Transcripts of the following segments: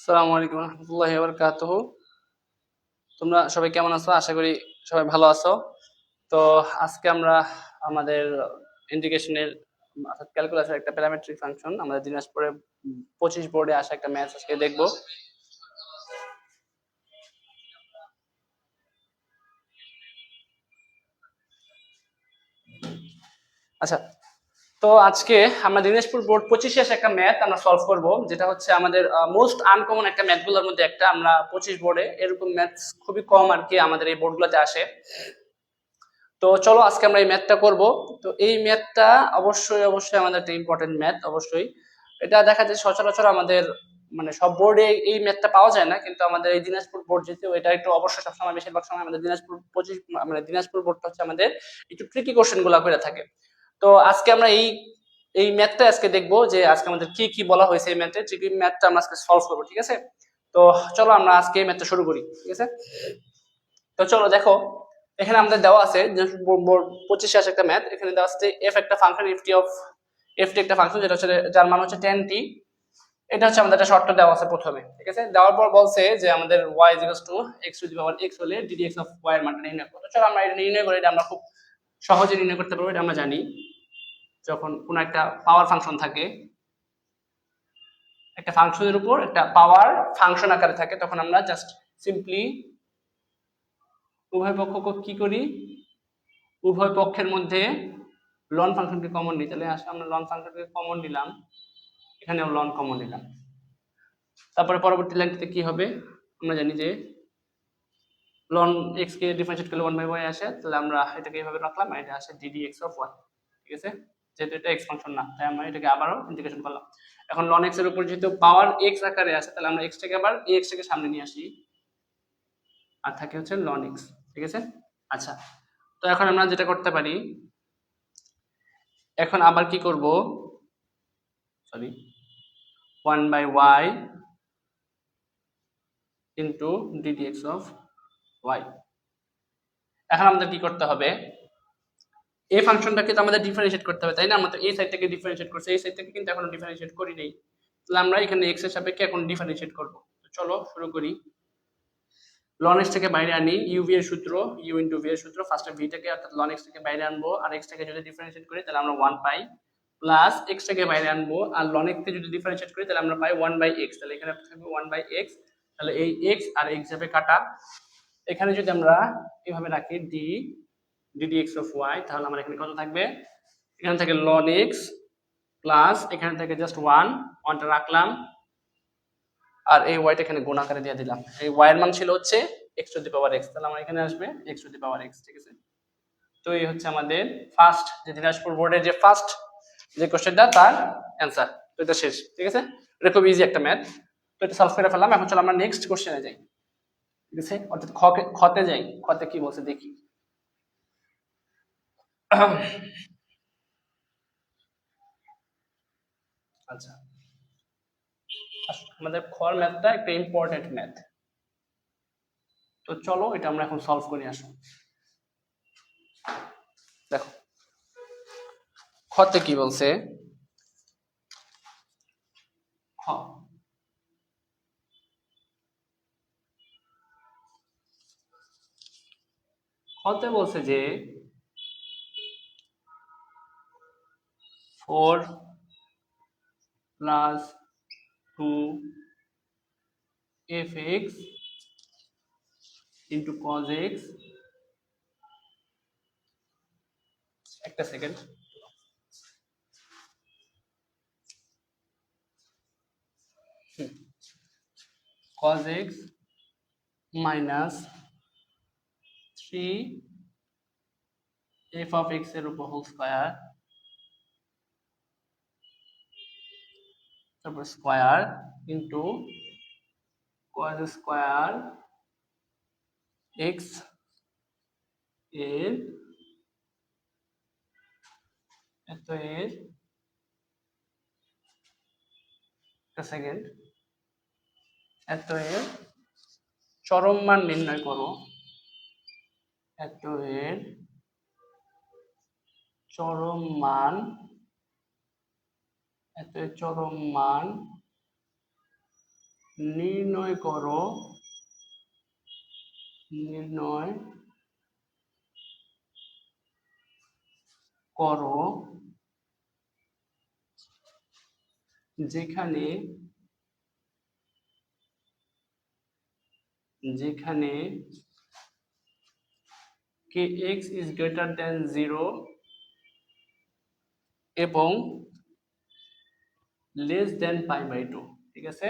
আসসালামু আলাইকুম রহমতুল্লাহি ওয়া বারাকাতুহু। তোমরা সবাই কেমন আছো? আশা করি সবাই ভালো আছো। তো আজকে আমরা আমাদের ইন্টিগ্রেশনের অর্থাৎ ক্যালকুলাসের একটা প্যারামেট্রিক ফাংশন আমাদের দিনাজপুরে 25 বোর্ডে আসা একটা ম্যাথ আজকে দেখবো। আচ্ছা, তো আজকে আমরা দিনাজপুর বোর্ড 25 আসা একটা ম্যাথ আমরা সলভ করব, যেটা হচ্ছে আমাদের মোস্ট আনকমন একটা ম্যাথগুলোর মধ্যে একটা। আমরা 25 বোর্ডে এরকম ম্যাথ খুবই কম আর কি আমাদের এই বোর্ডগুলোতে আসে। তো চলো আজকে আমরা এই ম্যাথটা করব। তো এই ম্যাথটা অবশ্যই অবশ্যই আমাদের একটা ইম্পর্টেন্ট ম্যাথ। অবশ্যই এটা দেখা যায় সচরাচর আমাদের মানে সব বোর্ডে এই ম্যাথটা পাওয়া যায় না, কিন্তু আমাদের এই দিনাজপুর বোর্ড যেহেতু এটা একটু অবশ্যই সবসময় বেশিরভাগ সময় আমাদের দিনাজপুর 25 মানে দিনাজপুর বোর্ডটা হচ্ছে আমাদের একটু ট্রিকি কোশ্চেন গুলা করে থাকে। তো আজকে আমরা এই এই ম্যাথটা আজকে দেখবো যে আজকে আমাদের কি কি বলা হয়েছে এই ম্যাথে, ট্রিকি ম্যাথটা আমরা আজকে সলভ করবো। ঠিক আছে, তো চলো আমরা আজকে এই ম্যাথটা শুরু করি। ঠিক আছে, তো চলো দেখো, এখানে আমাদের দেওয়া আছে যে 25 আসে একটা ম্যাথ। এখানে দেওয়া আছে এফ একটা ফাংশন, এফ টি একটা ফাংশন যেটা হচ্ছে যার মান হচ্ছে 10t। এটা হচ্ছে আমাদের একটা শর্ত দেওয়া আছে প্রথমে। ঠিক আছে, দেওয়ার পর বলছে যে আমাদের y x two the power x হলে ddx অফ y এর মানটা নির্ণয় করতে। চলো আমরা এটা নির্ণয় করি, এটা আমরা খুব সহজে নির্ণয় করতে পারবো, এটা আমরা জানি। যখন কোনো একটা পাওয়ার ফাংশন থাকে, একটা ফাংশনের উপর একটা পাওয়ার ফাংশন আকারে থাকে, তখন আমরা জাস্ট সিম্পলি উভয় পক্ষকে কি করি, উভয় পক্ষের মধ্যে লন ফাংশনকে কমন নিই। তাহলে আসলে আমরা লন ফাংশনকে কমন নিলাম, এখানেও লন কমন নিলাম। তারপরে পরবর্তী লাইনটিতে কি হবে, আমরা জানি যে লন এক্স কে ডিফারেন্সিয়েট করলে 1/y আসে, তাহলে আমরা এটাকে এইভাবে রাখলাম, আর এটা আসে ddx অফ y। ঠিক আছে, যেহেতু এটা এক্স ফাংশন না, তাই আমরা এটাকে আবারও ইন্টিগ্রেশন করলাম। এখন লন এক্স এর উপর যেহেতু পাওয়ার এক্স আকারে আছে, তাহলে আমরা এক্সটাকে আবার এই এক্সটাকে সামনে নিয়ে আসি, আর থাকে হচ্ছে লন এক্স। ঠিক আছে, আচ্ছা, তো এখন আমরা যেটা করতে পারি, এখন আবার কি করব, sorry 1/y into ddx of y। এখন আমাদের কি করতে হবে, এই ফাংশনটাকে তো আমাদের ডিফারেন্সিয়েট করতে হবে, তাই না? আমরা তো এই সাইডটাকে ডিফারেন্সিয়েট করছি, এই সাইডটাকে কিন্তু এখনো ডিফারেন্সিয়েট করি নাই। তাহলে আমরা এখানে x এর সাপেক্ষে এখন ডিফারেন্সিয়েট করব। তো চলো শুরু করি। ln x থেকে বাইরে আনি, u v এর সূত্র, u ইনটু v এর সূত্র, ফার্স্টে v টাকে অর্থাৎ ln x থেকে বাইরে আনবো, আর x টাকে যদি ডিফারেন্সিয়েট করি তাহলে আমরা 1 পাই, প্লাস x টাকে বাইরে আনবো আর ln x কে যদি ডিফারেন্সিয়েট করি তাহলে আমরা পাই 1/x। তাহলে এখানে থাকবে 1/x, তাহলে এই x আর x যাবে কাটা। এখানে যদি আমরা এভাবে রাখি ddx অফ y, তাহলে আমার এখানে কত থাকবে, এখানে থেকে ln x প্লাস এখানে থেকে জাস্ট 1টা রাখলাম, আর এই ওয়াইটা এখানে গুণ আকারে দিয়ে দিলাম। এই y এর মান ছিল হচ্ছে x two the power x, তাহলে আমার এখানে আসবে x two the power x। ঠিক আছে, তো এই হচ্ছে আমাদের ফার্স্ট যে দিনাজপুর বোর্ডের যে ফার্স্ট যে কোশ্চেনটা, তার অ্যান্সার। তো এটা শেষ। ঠিক আছে, এটা খুব ইজি একটা ম্যাথ। তো এটা সলভ করে ফেললাম। এখন চলো আমরা নেক্সট কোশ্চেনে যাই। ঠিক আছে, অর্থাৎ খতে যাই। খতে কি বলছে দেখি। আচ্ছা, আমাদের খর ম্যাথটা একটা ইম্পর্টেন্ট ম্যাথ। তো চলো এটা আমরা এখন সলভ করে আসো। দেখো খতে কি বলছে, খ খতে বলছে যে 4 plus 2 fx into cos x, একটা second, cos x minus 3 f of x এর উপর হোল স্কয়ার, তারপর square into cos square x এর এত এর একটা সেকেন্ড, এত এর চরম মান নির্ণয় করো, এত এর চরম মান, এত এর চরম মান নির্ণয় করো যেখানে kx is greater than 0 এবং less than π/2, ঠিক আছে।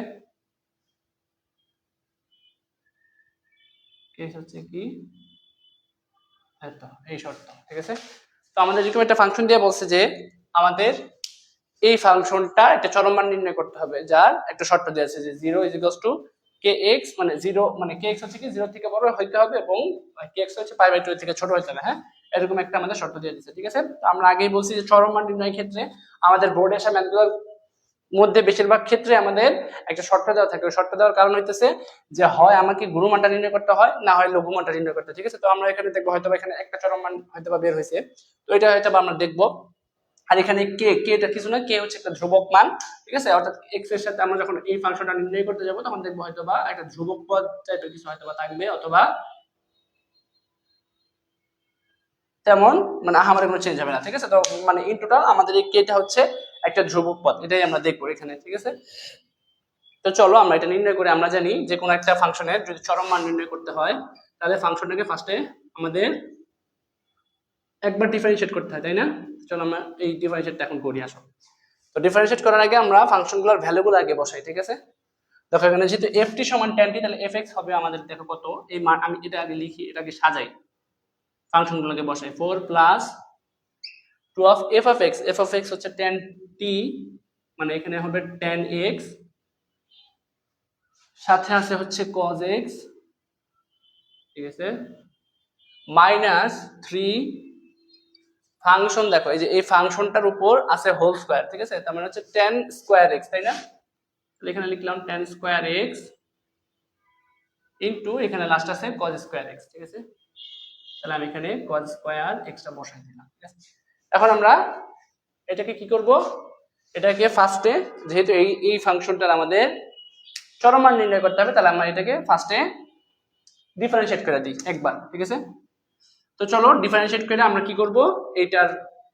কেস হচ্ছে কি এই শর্ত, ঠিক আছে। তো আমাদের যেরকম একটা ফাংশন দিয়ে বলছে যে আমাদের এই ফাংশনটা একটা চরম মান নির্ণয় করতে হবে, যার একটা শর্ত দেওয়া আছে যে 0 kx, মানে 0 মানে kx হচ্ছে কি 0 থেকে বড় হইতে হবে এবং kx হচ্ছে π/2 থেকে ছোট হইতে হবে, হ্যাঁ, এরকম একটা আমাদের শর্ত দিয়ে দিয়েছে, ঠিক আছে। তো আমরা আগেই বলছি যে চরম মান নির্ণয়ের ক্ষেত্রে আমাদের বোর্ডে আসা ম্যাথগুলোর মধ্যে বেশিরভাগ ক্ষেত্রে আমাদের একটা শর্ত দেওয়া থাকে। ওই শর্ত দেওয়ার কারণ হইতেছে যে হয় আমাকে গুণমানটা নির্ণয় করতে হয়, না হয় লঘুমানটা নির্ণয় করতে হয়, ঠিক আছে। তো আমরা এখানে দেখবো হয়তো এখানে একটা চরম মান হয়তো বের হয়েছে, তো এটা হয়তো আমরা দেখবো। আর এখানে কে এটা কিছু না, কে হচ্ছে একটা ধ্রুবক মান, ঠিক আছে। অর্থাৎ x এর সাথে আমরা যখন এই ফাংশনটা নির্ণয় করতে যাব তখন দেখবো হয়তো বা একটা ধ্রুবক পদ টাইপের কিছু হয়তো বা থাকবে, অথবা তেমন মানে আহামরি কোনো চেঞ্জ হবে না, ঠিক আছে। তো মানে ইন টোটাল আমাদের এই কেটা হচ্ছে একটা ধ্রুবক পদ, এটাই আমরা দেখবো এখানে, ঠিক আছে। তো চলো আমরা এটা নির্ণয় করে, আমরা জানি যে কোনো একটা ফাংশনের যদি চরম মান নির্ণয় করতে হয় তাহলে ফাংশনটাকে ফার্স্টে আমাদের একবার ডিফারেন্সিয়েট করতে হয়, তাই না। চলো আমরা এই ডিফারেন্সিয়েটটা এখন করি। আসো, তো ডিফারেন্সিয়েট করার আগে আমরা ফাংশনগুলোর ভ্যালুগুলো আগে বসাই, ঠিক আছে। দেখো এখানে যেহেতু ft সমান tan t, তাহলে fx হবে আমাদের, দেখো কত এই মান, আমি এটা আগে লিখি, এটাকে সাজাই, ফাংশনগুলোকে বসাই। 4 plus 2 of f of x হচ্ছে tan t, মানে এখানে হবে tan x, সাথে আছে হচ্ছে cos x, ঠিক আছে, মাইনাস 3 ফাংশন, দেখো এই যে এই ফাংশনটার উপর আছে হোল স্কয়ার, ঠিক আছে। তার মানে হচ্ছে tan স্কয়ার x, তাই না। তাহলে এখানে লিখলাম tan স্কয়ার x ইনটু এখানে লাস্ট আছে cos স্কয়ার x, ঠিক আছে। তাহলে আমি এখানে cos স্কয়ার x টা বসাই দিলাম, ঠিক আছে। এখন আমরা এটাকে কি করব, এটাকে ফার্স্টে যেহেতু এই ফাংশনটার আমাদের চরম মান নির্ণয় করতে হবে, তাহলে আমরা এটাকে ফার্স্টে ডিফারেন্সিয়েট করে দিই একবার, ঠিক আছে। তো চলো ডিফারেন্সিয়েট করে আমরা কি করব, এইটার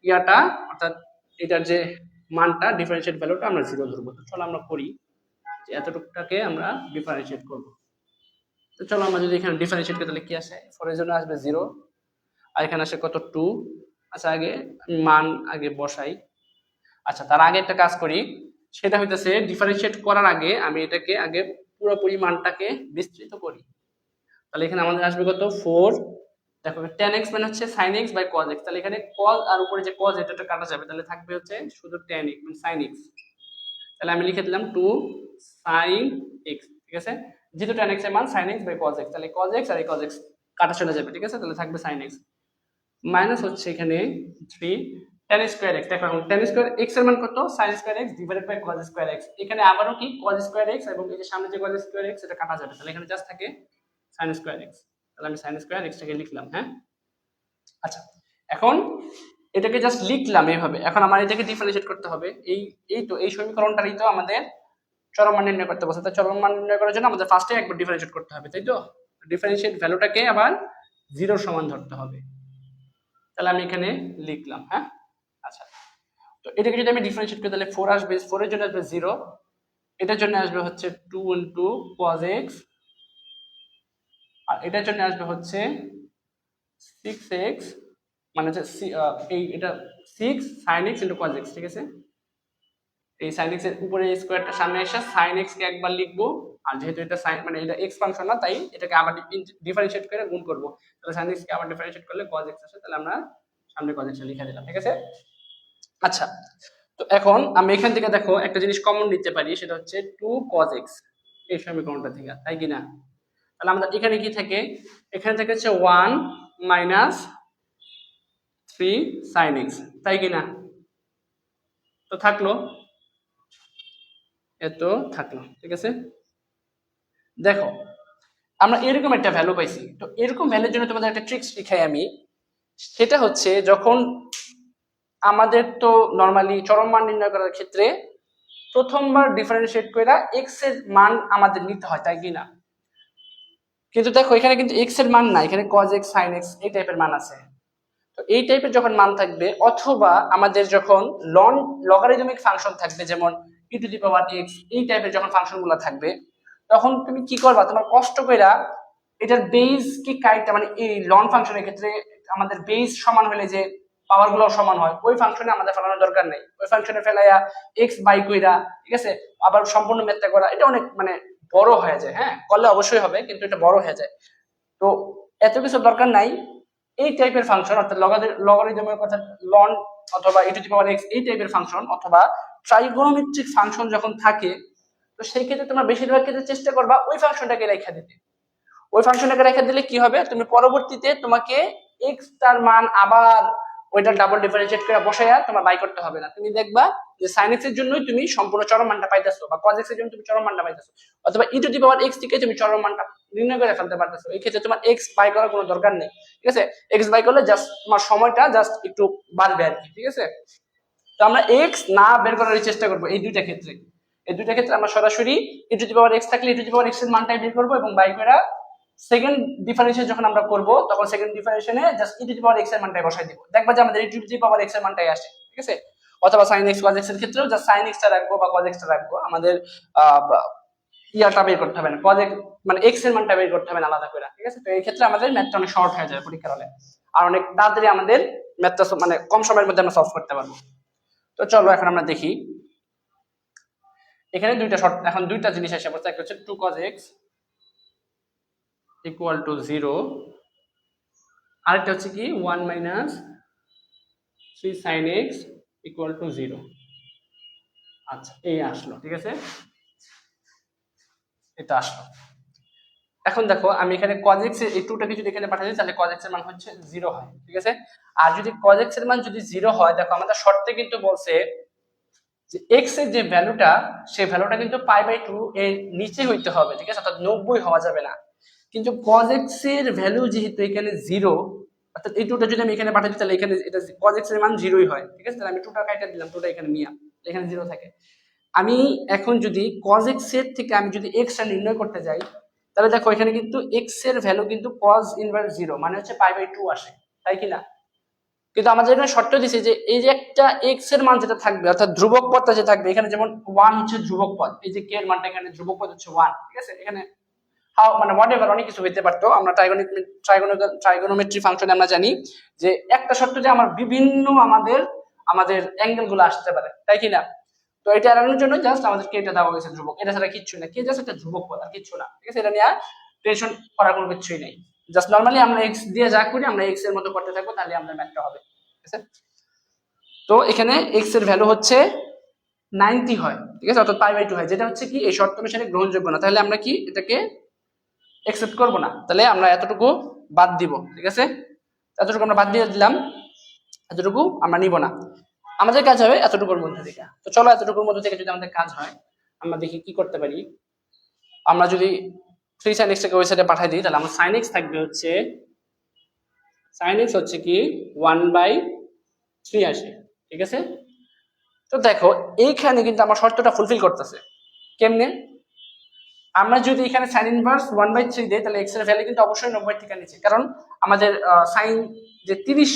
ইয়াটা অর্থাৎ এটার যে মানটা ডিফারেন্সিয়েট ভ্যালুটা আমরা 0 ধরবো। তো চলো আমরা করি যে এতটুকুটাকে আমরা ডিফারেন্সিয়েট করব। তো চলো আমরা যদি এখানে ডিফারেন্সিয়েট করি তাহলে কি আসে, 4 এর জন্য আসবে 0, আর এখানে আসে কত 2। আচ্ছা আগে মান আগে বসাই। আচ্ছা তার আগে একটা কাজ করি, সেটা হইতেছে ডিফারেন্সিয়েট করার আগে আমি এটাকে আগে পুরোপুরি মানটাকে বিস্তৃত করি। তাহলে এখানে আমাদের আসবে কত 4, দেখো tan x মানে হচ্ছে sin x by cos x, তাহলে এখানে cos আর উপরে যে cos এটা কাটা যাবে, তাহলে থাকবে হচ্ছে শুধু tan x মানে sin x। তাহলে আমি লিখে দিলাম 2 sin x, ঠিক আছে। যেহেতু tan x এর মান sin x by cos x, তাহলে cos x আর এই cos x কাটা চলে যাবে, ঠিক আছে। তাহলে থাকবে sin x মাইনাস হচ্ছে এখানে 3 tan স্কয়ার x। দেখো এখন tan স্কয়ার x এর মান কত, sin square x divided by cos square x। এখানে আবারও কি cos স্কয়ার x এবং এই যে সামনে যে cos স্কয়ার x এটা কাটা যাবে, তাহলে এখানে জাস্ট থাকে sin স্কয়ার x। তাহলে আমি sin স্কয়ার x টাকে লিখলাম, হ্যাঁ। আচ্ছা এখন এটাকে জাস্ট লিখলাম এইভাবে। এখন আমার এটাকে ডিফারেন্সিয়েট করতে হবে, এই সমীকরণটারই তো আমাদের চরম মান নির্ণয় করতে বলছে। তাই চরম মান নির্ণয় করার জন্য আমাদের ফার্স্টে একবার ডিফারেন্সিয়েট করতে হবে, তাই তো। ডিফারেন্সিয়েট ভ্যালুটাকে আবার 0 সমান ধরতে হবে। তাহলে আমি এখানে লিখলাম, হ্যাঁ। আচ্ছা তো এটাকে যদি আমি ডিফারেন্সিয়েট করি তাহলে 4 আসবে, 4 এর জন্য আসবে 0, এটার জন্য আসবে হচ্ছে 2 ইনটু cos x, আর এটার জন্য আসবে হচ্ছে 6x, মানে হচ্ছে এই এটা 6 sin x into cos x, ঠিক আছে। এই sin x এর উপরে স্কয়ারটা সামনে এসে sin x কে একবার লিখবো, আর যেহেতু এটা sin মানে এটা x ফাংশন না, তাই এটাকে আবার ডিফারেন্সিয়েট করে গুণ করব। তাহলে sin x কে আবার ডিফারেন্সিয়েট করলে cos x আসে, তাহলে আমরা সামনে cos x লিখে দিলাম, ঠিক আছে। আচ্ছা তো এখন আমি এখান থেকে দেখো একটা জিনিস কমন নিতে পারি, সেটা হচ্ছে 2 cos x এই সমীকরণটা থেকে, তাই কি না। তাহলে আমাদের এখানে কি থাকে, এখানে থেকে হচ্ছে 1 মাইনাস 3 sin x, তাই কি না। তো থাকলো এত থাকলো, ঠিক আছে। দেখো আমরা এরকম একটা ভ্যালু পাইছি, তো এরকম ভ্যালুর জন্য তোমাদের একটা ট্রিক্স শিখাই আমি। সেটা হচ্ছে যখন আমাদের তো নরমালি চরম মান নির্ণয় করার ক্ষেত্রে প্রথমবার ডিফারেন্সিয়েট করে এক্স এর মান আমাদের নিতে হয়, তাই কি না? কিন্তু দেখো এখানে কিন্তু এক্স এর মান না, এখানে cos x sin x এই টাইপের মান আছে। তো এই টাইপের যখন মান থাকবে, অথবা আমাদের যখন লগারিদমিক ফাংশন থাকবে, যেমন e to the power x এই টাইপের যখন ফাংশন গুলো থাকবে, তখন তুমি কি করবা, তোমার কষ্ট কইরা এটার বেস কি কাইটা, মানে এই লন ফাংশনের ক্ষেত্রে আমাদের বেস সমান হলে যে পাওয়ার গুলো সমান হয়, ওই ফাংশনে আমাদের ফেলানোর দরকার নেই। ওই ফাংশনে ফেলাইয়া এক্স বাই কইরা, ঠিক আছে, আবার সম্পূর্ণ ম্যাথটা করা, এটা অনেক মানে বড় হয়ে যায়। হ্যাঁ, করলে অবশ্যই হবে, কিন্তু এটা বড় হয়ে যায়। তো এত কিছু দরকার নাই। এই টাইপের ফাংশন, অর্থাৎ লগারিদমের কথা, লন অথবা e to the power x এই টাইপের ফাংশন অথবা ট্রাইগোনোমেট্রিক ফাংশন যখন থাকে, তো সেই ক্ষেত্রে তোমরা বেশিরভাগ ক্ষেত্রে চেষ্টা করবা ওই ফাংশনটাকে রেখা দিতে। ওই ফাংশনটাকে রেখে দিলে কি হবে, তুমি পরবর্তীতে তোমাকে x তার মান আবার ওইটা ডাবল ডিফারেন্সিয়েট করে বসাইয়া তোমার বাই করতে হবে না। তুমি দেখবা যে sin x এর জন্যই তুমি সম্পূর্ণ চরম মানটা পাইতেছো, বা cos x এর জন্য তুমি চরম মানটা পাইতেছো, অথবা e to the power x থেকে তুমি চরম মানটা নির্ণয় করে ফেলতে পারতেছো। এই ক্ষেত্রে তোমার x বাই করার কোনো দরকার নেই, ঠিক আছে? x বাই করলে জাস্ট তোমার সময়টা জাস্ট একটু বাড়বে আর কি, ঠিক আছে? তো আমরা x না বের করার চেষ্টা করব এই দুইটা ক্ষেত্রে। এই দুইটা ক্ষেত্রে আমরা সরাসরি e to the power x থাকলে e to the power x এর মানটাই বের করব, এবং বাই করা সেকেন্ড ডিফারেন্সিয়েশন যখন আমরা করব, তখন সেকেন্ড ডিফারেন্সিয়েশনে just e to the power x এর মানটাই বসাই দিব, দেখবা যে আমাদের e to the power x এর মানটাই আসে, ঠিক আছে? অথবা sin x cos x এর ক্ষেত্রেও জাস্ট sin x টা রাখবো বা cos x টা রাখবো, আমাদের ইয়াটা বের করতে হবে না, cos x মানে x এর মানটা বের করতে হবে না আলাদা করে, ঠিক আছে? তো এই ক্ষেত্রে আমাদের ম্যাথটা অনেক শর্ট হয়ে যায় পরীক্ষার হলে, আর অনেক তাড়াতাড়ি আমাদের ম্যাথটা মানে কম সময়ের মধ্যে আমরা সলভ করতে পারবো। তো চলো এখন আমরা দেখি, এখানে এখন দুইটা জিনিস এসে পড়ছে। একটা হচ্ছে 2 cos x ইকুয়াল টু 0, আরেকটা হচ্ছে কি 1 minus 3 sin x equal to 0। আচ্ছা, এই আসলো, ঠিক আছে, এটা আসলো। এখন দেখো আমি এখানে cos x এর এই 2টাকে যদি এখানে পাঠাই দিই, তাহলে cos x এর মান হচ্ছে 0 হয়, ঠিক আছে? আর যদি cos x এর মান যদি 0 হয়, দেখো আমাদের শর্তে কিন্তু বলছে যে x এর যে ভ্যালুটা, সেই ভ্যালুটা কিন্তু π/2 এর নিচে হইতে হবে, ঠিক আছে? অর্থাৎ 90 হওয়া যাবে না। কিন্তু cos x এর ভ্যালু যেহেতু এখানে 0, অর্থাৎ এই 2টা যদি আমি এখানে পাঠাই দিই, তাহলে এখানে এটা cos x এর মান 0ই হয়, ঠিক আছে? তাহলে আমি 2টা কাটা দিলাম, 2টা এখানে নিয়া, এখানে 0 থাকে। আমি এখন যদি cos x এর থেকে আমি যদি x টা নির্ণয় করতে যাই, তাহলে দেখো এখানে কিন্তু x এর ভ্যালু কিন্তু cos ইনভার্স 0 মানে হচ্ছে π/2 আসে, তাই কি না? কিন্তু আমাদের এখানে শর্ত দিছে যে এই যে একটা x এর মান যেটা থাকবে, অর্থাৎ ধ্রুবক পদটা যে থাকবে, এখানে যেমন 1 হচ্ছে ধ্রুবক পদ, এই যে k এর মানটা এখানে ধ্রুবক পদ হচ্ছে 1, ঠিক আছে? এখানে মানে হোয়াটএভার অনেক কিছু হইতে পারতো। আমরা ট্রাইগোনোমেট্রি ফাংশনে আমরা জানি যে একটা শর্ত যে আমার বিভিন্ন আমাদের অ্যাঙ্গেল গুলো আসতে পারে, তাই কি না? তো এটা এড়ানোর জন্য জাস্ট আমাদের কে এটা দেওয়া হয়েছে ধ্রুবক, এটা ছাড়া কিচ্ছু না, কে জাস্ট একটা ধ্রুবক পদ আর কিচ্ছু না, ঠিক আছে? এটা নিয়ে টেনশন করার কোনো কিছুই নেই। জাস্ট নরমালি আমরা x দিয়ে যা করি আমরা x এর মতো করতে থাকবো, তাহলে আমাদের ম্যাথটা হবে, ঠিক আছে? তো এখানে x এর ভ্যালু হচ্ছে 90 হয়, ঠিক আছে? অর্থাৎ π/2 হয়, যেটা হচ্ছে কি এই শর্ত অনুসারে গ্রহণযোগ্য না। তাহলে আমরা কি এটাকে একসেপ্ট করব না, তাহলে আমরা এতটুকু বাদ দিব, ঠিক আছে? এতটুকু আমরা বাদ দিয়ে দিলাম, এতটুকু আমরা নিব না, আমাদের কাজ হবে এতটুকুর মধ্যে থেকে। তো চলো এতটুকুর মধ্যে থেকে যদি আমাদের কাজ হয়, আমরা দেখি কি করতে পারি। আমরা যদি 3 sin x টাকে ওই সাইডে পাঠিয়ে দিই, তাহলে আমার sin x থাকবে হচ্ছে, sin x হচ্ছে কি 1/3 আসে, ঠিক আছে? তো দেখো এইখানে কিন্তু আমার শর্তটা ফুলফিল করতেছে। কেমনে? আমরা যদি এখানে sin ইনভার্স 1/3 দেই, তাহলে x এর ভ্যালু কিন্তু অবশ্যই 90 থেকে নিচে, কারণ আমাদের sin যে 30,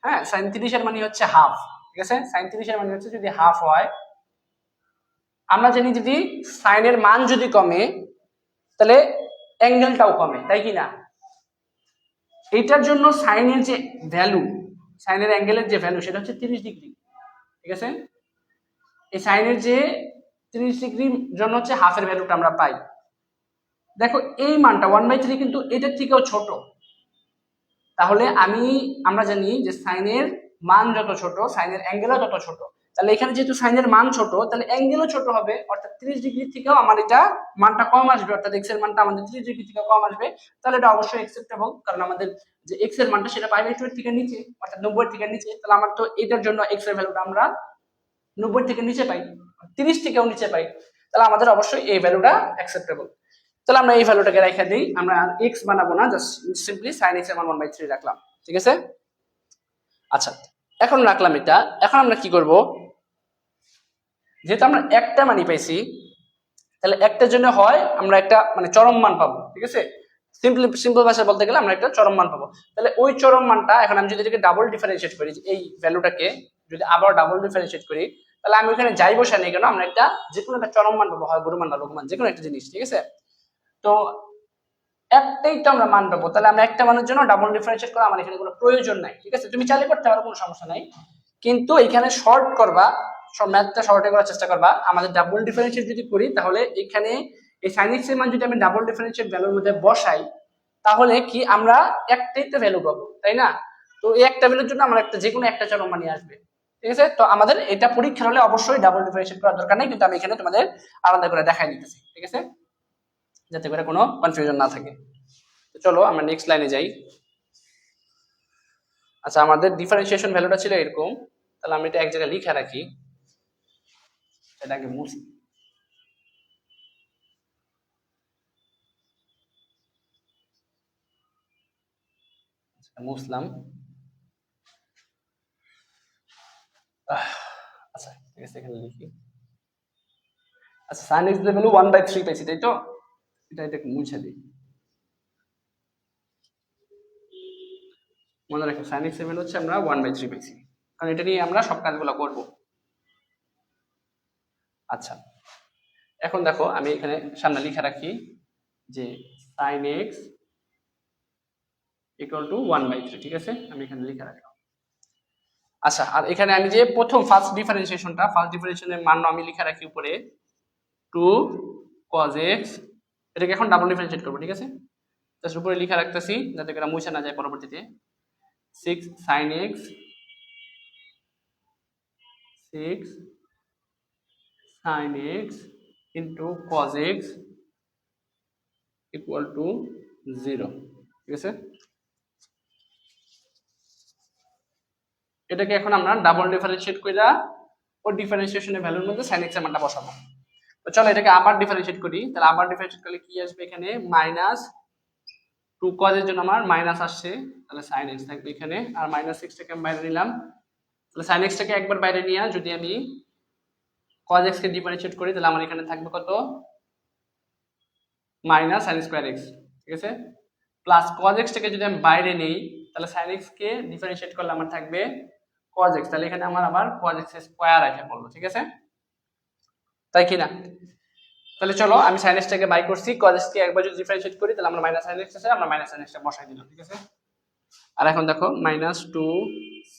হ্যাঁ sin 30 এর মানে হচ্ছে হাফ, ঠিক আছে? sin 30 এর মানে হচ্ছে যদি হাফ হয়, আমরা জানি যদি sin এর মান যদি কমে, তাহলে অ্যাঙ্গেলটাও কমে, তাই কি না? এইটার জন্য sin এর যে ভ্যালু, sin এর অ্যাঙ্গেলের যে ভ্যালু, সেটা হচ্ছে 30 ডিগ্রি, ঠিক আছে? এই sin এর যে 30 ডিগ্রির জন্য হচ্ছে হাফের ভ্যালুটা আমরা পাই। দেখো এই মানটা 1/3 কিন্তু এটার থেকেও ছোট, তাহলে আমরা জানি যে সাইনের মান যত ছোট, সাইনের অ্যাঙ্গেলও তত ছোট। তাহলে এখানে যেহেতু সাইনের মান ছোট, তাহলে অ্যাঙ্গেলও ছোট হবে, অর্থাৎ 30 ডিগ্রি থেকেও আমার এটা মানটা কম আসবে, অর্থাৎ x এর মানটা আমাদের 30 ডিগ্রি থেকে কম আসবে। তাহলে এটা অবশ্যই অ্যাকসেপ্টেবল, কারণ আমাদের যে x এর মানটা সেটা π/2 এর থেকে নিচে, অর্থাৎ 90 এর থেকে নিচে। তাহলে আমার তো এটার জন্য x এর ভ্যালুটা আমরা 90 থেকে নিচে পাই, 30 থেকেও নিচে পাই, তাহলে আমাদের অবশ্যই এই ভ্যালুটা অ্যাকসেপ্টেবল। তাহলে আমরা এই ভ্যালুটাকে রেখে দিই, আমরা x বানাবো না, জাস্ট সিম্পলি sin x এর মান 1/3 রাখলাম, ঠিক আছে? আচ্ছা, এখন রাখলাম এটা। এখন আমরা কি করব, যেহেতু আমরা একটা মানই পাইছি, তাহলে একটার জন্য হয় আমরা একটা মানে চরম মান পাবো, ঠিক আছে। সিম্পল ভাষায় বলতে গেলে আমরা একটা চরম মান পাবো। তাহলে ওই চরম মানটা এখন আমি যদি এটাকে ডাবল ডিফারেন্সিয়েট করি, এই ভ্যালুটাকে যদি আবার ডাবল ডিফারেন্সিয়েট করি, তাহলে আমি ওখানে যাই বসা নেই কেন আমরা একটা যে কোনো একটা চরম মান পাবো, হয় গুরু মান বা লঘু মান, যে কোনো একটা জিনিস, ঠিক আছে। তো একটাই তো আমরা মান পাবো, তাহলে আমরা একটা মানের জন্য ডাবল ডিফারেন্সিয়েট করা আমার এখানে কোনো প্রয়োজন নাই, ঠিক আছে। তুমি চাইলে করতে পারো, কোনো সমস্যা নাই, কিন্তু এখানে শর্ট করবা, সব ম্যাথটা শর্টে করার চেষ্টা করবা। আমাদের ডাবল ডিফারেন্সিয়েট যদি করি, তাহলে এখানে এই sin x এর মান যদি আমি ডাবল ডিফারেন্সিয়েট ভ্যালুর মধ্যে বসাই, তাহলে কি আমরা একটাই তো ভ্যালু পাবো, তাই না। তো এই একটা ভ্যালুর জন্য আমরা একটা যে কোনো একটা চরম মানই আসবে, ঠিক আছে। তো আমাদের এটা পরীক্ষার হলে অবশ্যই ডাবল ডিফারেন্সিয়েট করার দরকার নেই, কিন্তু আমি এখানে তোমাদের আলাদা করে দেখাই দিতেছি, ঠিক আছে, যাতে করে কোনো কনফিউশন না থাকে। তো চলো আমরা নেক্সট লাইনে যাই। আচ্ছা, আমাদের ডিফারেন্সিয়েশন ভ্যালুটা ছিল এরকম, তাহলে আমি এটা এক জায়গায় লিখে রাখি, এটাকে মুছি। মুছলাম। আচ্ছা ঠিক আছে, এখানে লিখি। আচ্ছা, sin x এর ভ্যালু 1/3 পাইছি, তাই তো। এটাকে মুছে দিই। মনে রাখো sin x এর ভ্যালু হচ্ছে আমরা 1/3 পাইছি, কারণ এটা নিয়ে আমরা সব কাজগুলো করব। আচ্ছা, এখন দেখো আমি এখানে সামনে লিখে রাখি যে sin x = 1/3, ঠিক আছে, আমি এখানে লিখে রাখলাম। আচ্ছা, আর এখানে আমি যে প্রথম ফার্স্ট ডিফারেন্সিয়েশনের মান আমি লিখে রাখি উপরে 2 cos x, এটাকে এখন ডাবল ডিফারেন্সিয়েট করব, ঠিক আছে। জাস্ট উপরে লিখে রাখতেছি যাতে করে মুছে না যায় পরবর্তীতে। 6 sin x 6 sin x into cos x equal to 0, ঠিক আছে। এটাকে এখন আমরা ডাবল ডিফারেন্সিয়েট কইরা ওই ডিফারেন্সিয়েশনের ভ্যালুর মধ্যে sin x এর মানটা বসাবো। তো চলো এটাকে আবার ডিফারেন্সিয়েট করি, তাহলে আবার ডিফারেন্সিয়েট করলে কি আসবে, এখানে -2 cos এর জন্য আমার মাইনাস আসছে, তাহলে sin x থাকবে এখানে, আর -6 টাকে আমি বাইরে নিলাম, তাহলে sin x টাকে একবার বাইরে নিয়ে যদি আমি cos x কে ডিফারেন্সিয়েট করি, তাহলে আমার এখানে থাকবে কত, -sin²x, ঠিক আছে, প্লাস cos x টাকে যদি আমি বাইরে নেই, তাহলে sin x কে ডিফারেন্সিয়েট করলে আমার থাকবে cos x, তাহলে এখানে আমার আবার cos x স্কয়ার এসে পড়লো, ঠিক আছে, তাই কি না। তাহলে চলো আমি sin x টাকে বাই করছি, cos x কে একবার যদি ডিফারেন্সিয়েট করি, তাহলে আমরা -sin x আছে, আমরা -sin x টা বসাই দিলাম, ঠিক আছে। আর এখন দেখো -2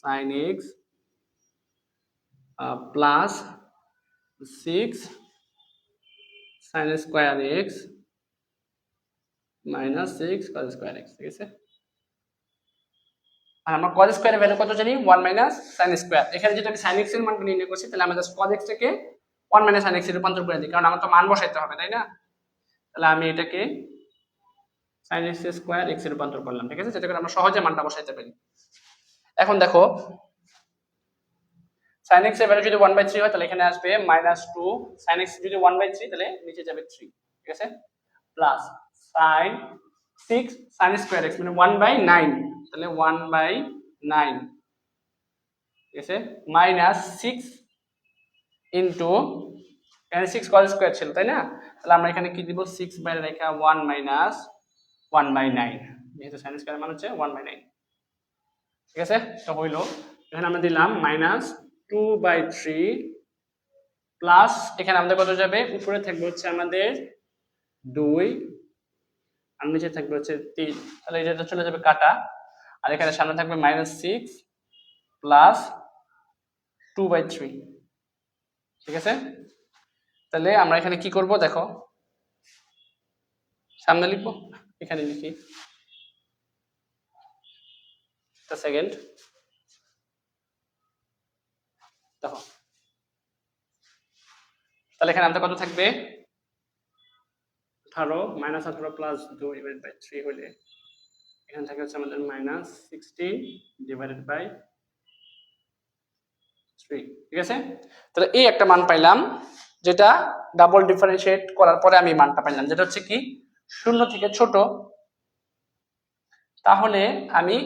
sin x plus 6 sin square x -6 cos square x, ঠিক আছে। আর আমরা cos স্কয়ারের ভ্যালু কত জানি, 1 sin স্কয়ার। এখানে যেটা আমি sin x এর মানটা নির্ণয় করছি, তাহলে আমরা জাস্ট cos x টাকে 1 sin x এর রূপান্তর করে দিই, কারণ আমার তো মান বসাইতে হবে, তাই না। তাহলে আমি এটাকে sin x স্কয়ার x এর রূপান্তর করলাম, ঠিক আছে, যাতে করে আমরা সহজে মানটা বসাইতে পারি। এখন দেখো sin x এর ভ্যালু যদি 1/3 হয়, তাহলে এখানে আসবে -2 sin x যদি 1/3, তাহলে নিচে যাবে 3, ঠিক আছে, plus sin 6 sin square x মানে 1/9, তাহলে 1/9, ঠিক আছে, -6 ইনটু এখানে 6 cos স্কয়ার ছিল, তাই না, তাহলে আমরা এখানে কি দিব, 6 বাইরে রেখা 1 - 1/9, যেহেতু sin স্কয়ার মান হচ্ছে 1/9, ঠিক আছে। তো হইলো, এখানে আমরা দিলাম -2/3 প্লাস এখানে আমাদের কত যাবে, উপরে থাকবে হচ্ছে আমাদের 2 আর নিচে থাকবে হচ্ছে 3, তাহলে এটা চলে যাবে কাটা, আর এখানে সামনে থাকবে -6 প্লাস 2/3, ঠিক আছে। তাহলে আমরা এখানে কি করব, দেখো সামনে লিখবো, এখানে লিখি, একটা সেকেন্ড, দেখো তাহলে এখানে আমাদের কত থাকবে, 18 -18 প্লাস 2/3 হলে এখানে থাকে হচ্ছে আমাদের -16 ডিভাইডেড বাই 3, ঠিক আছে। তাহলে এই একটা মান পাইলাম, যেটা ডাবল ডিফারেন্সিয়েট করার পরে আমি মানটা পাইলাম, যেটা হচ্ছে কি 0 থেকে ছোট, তাহলে আমি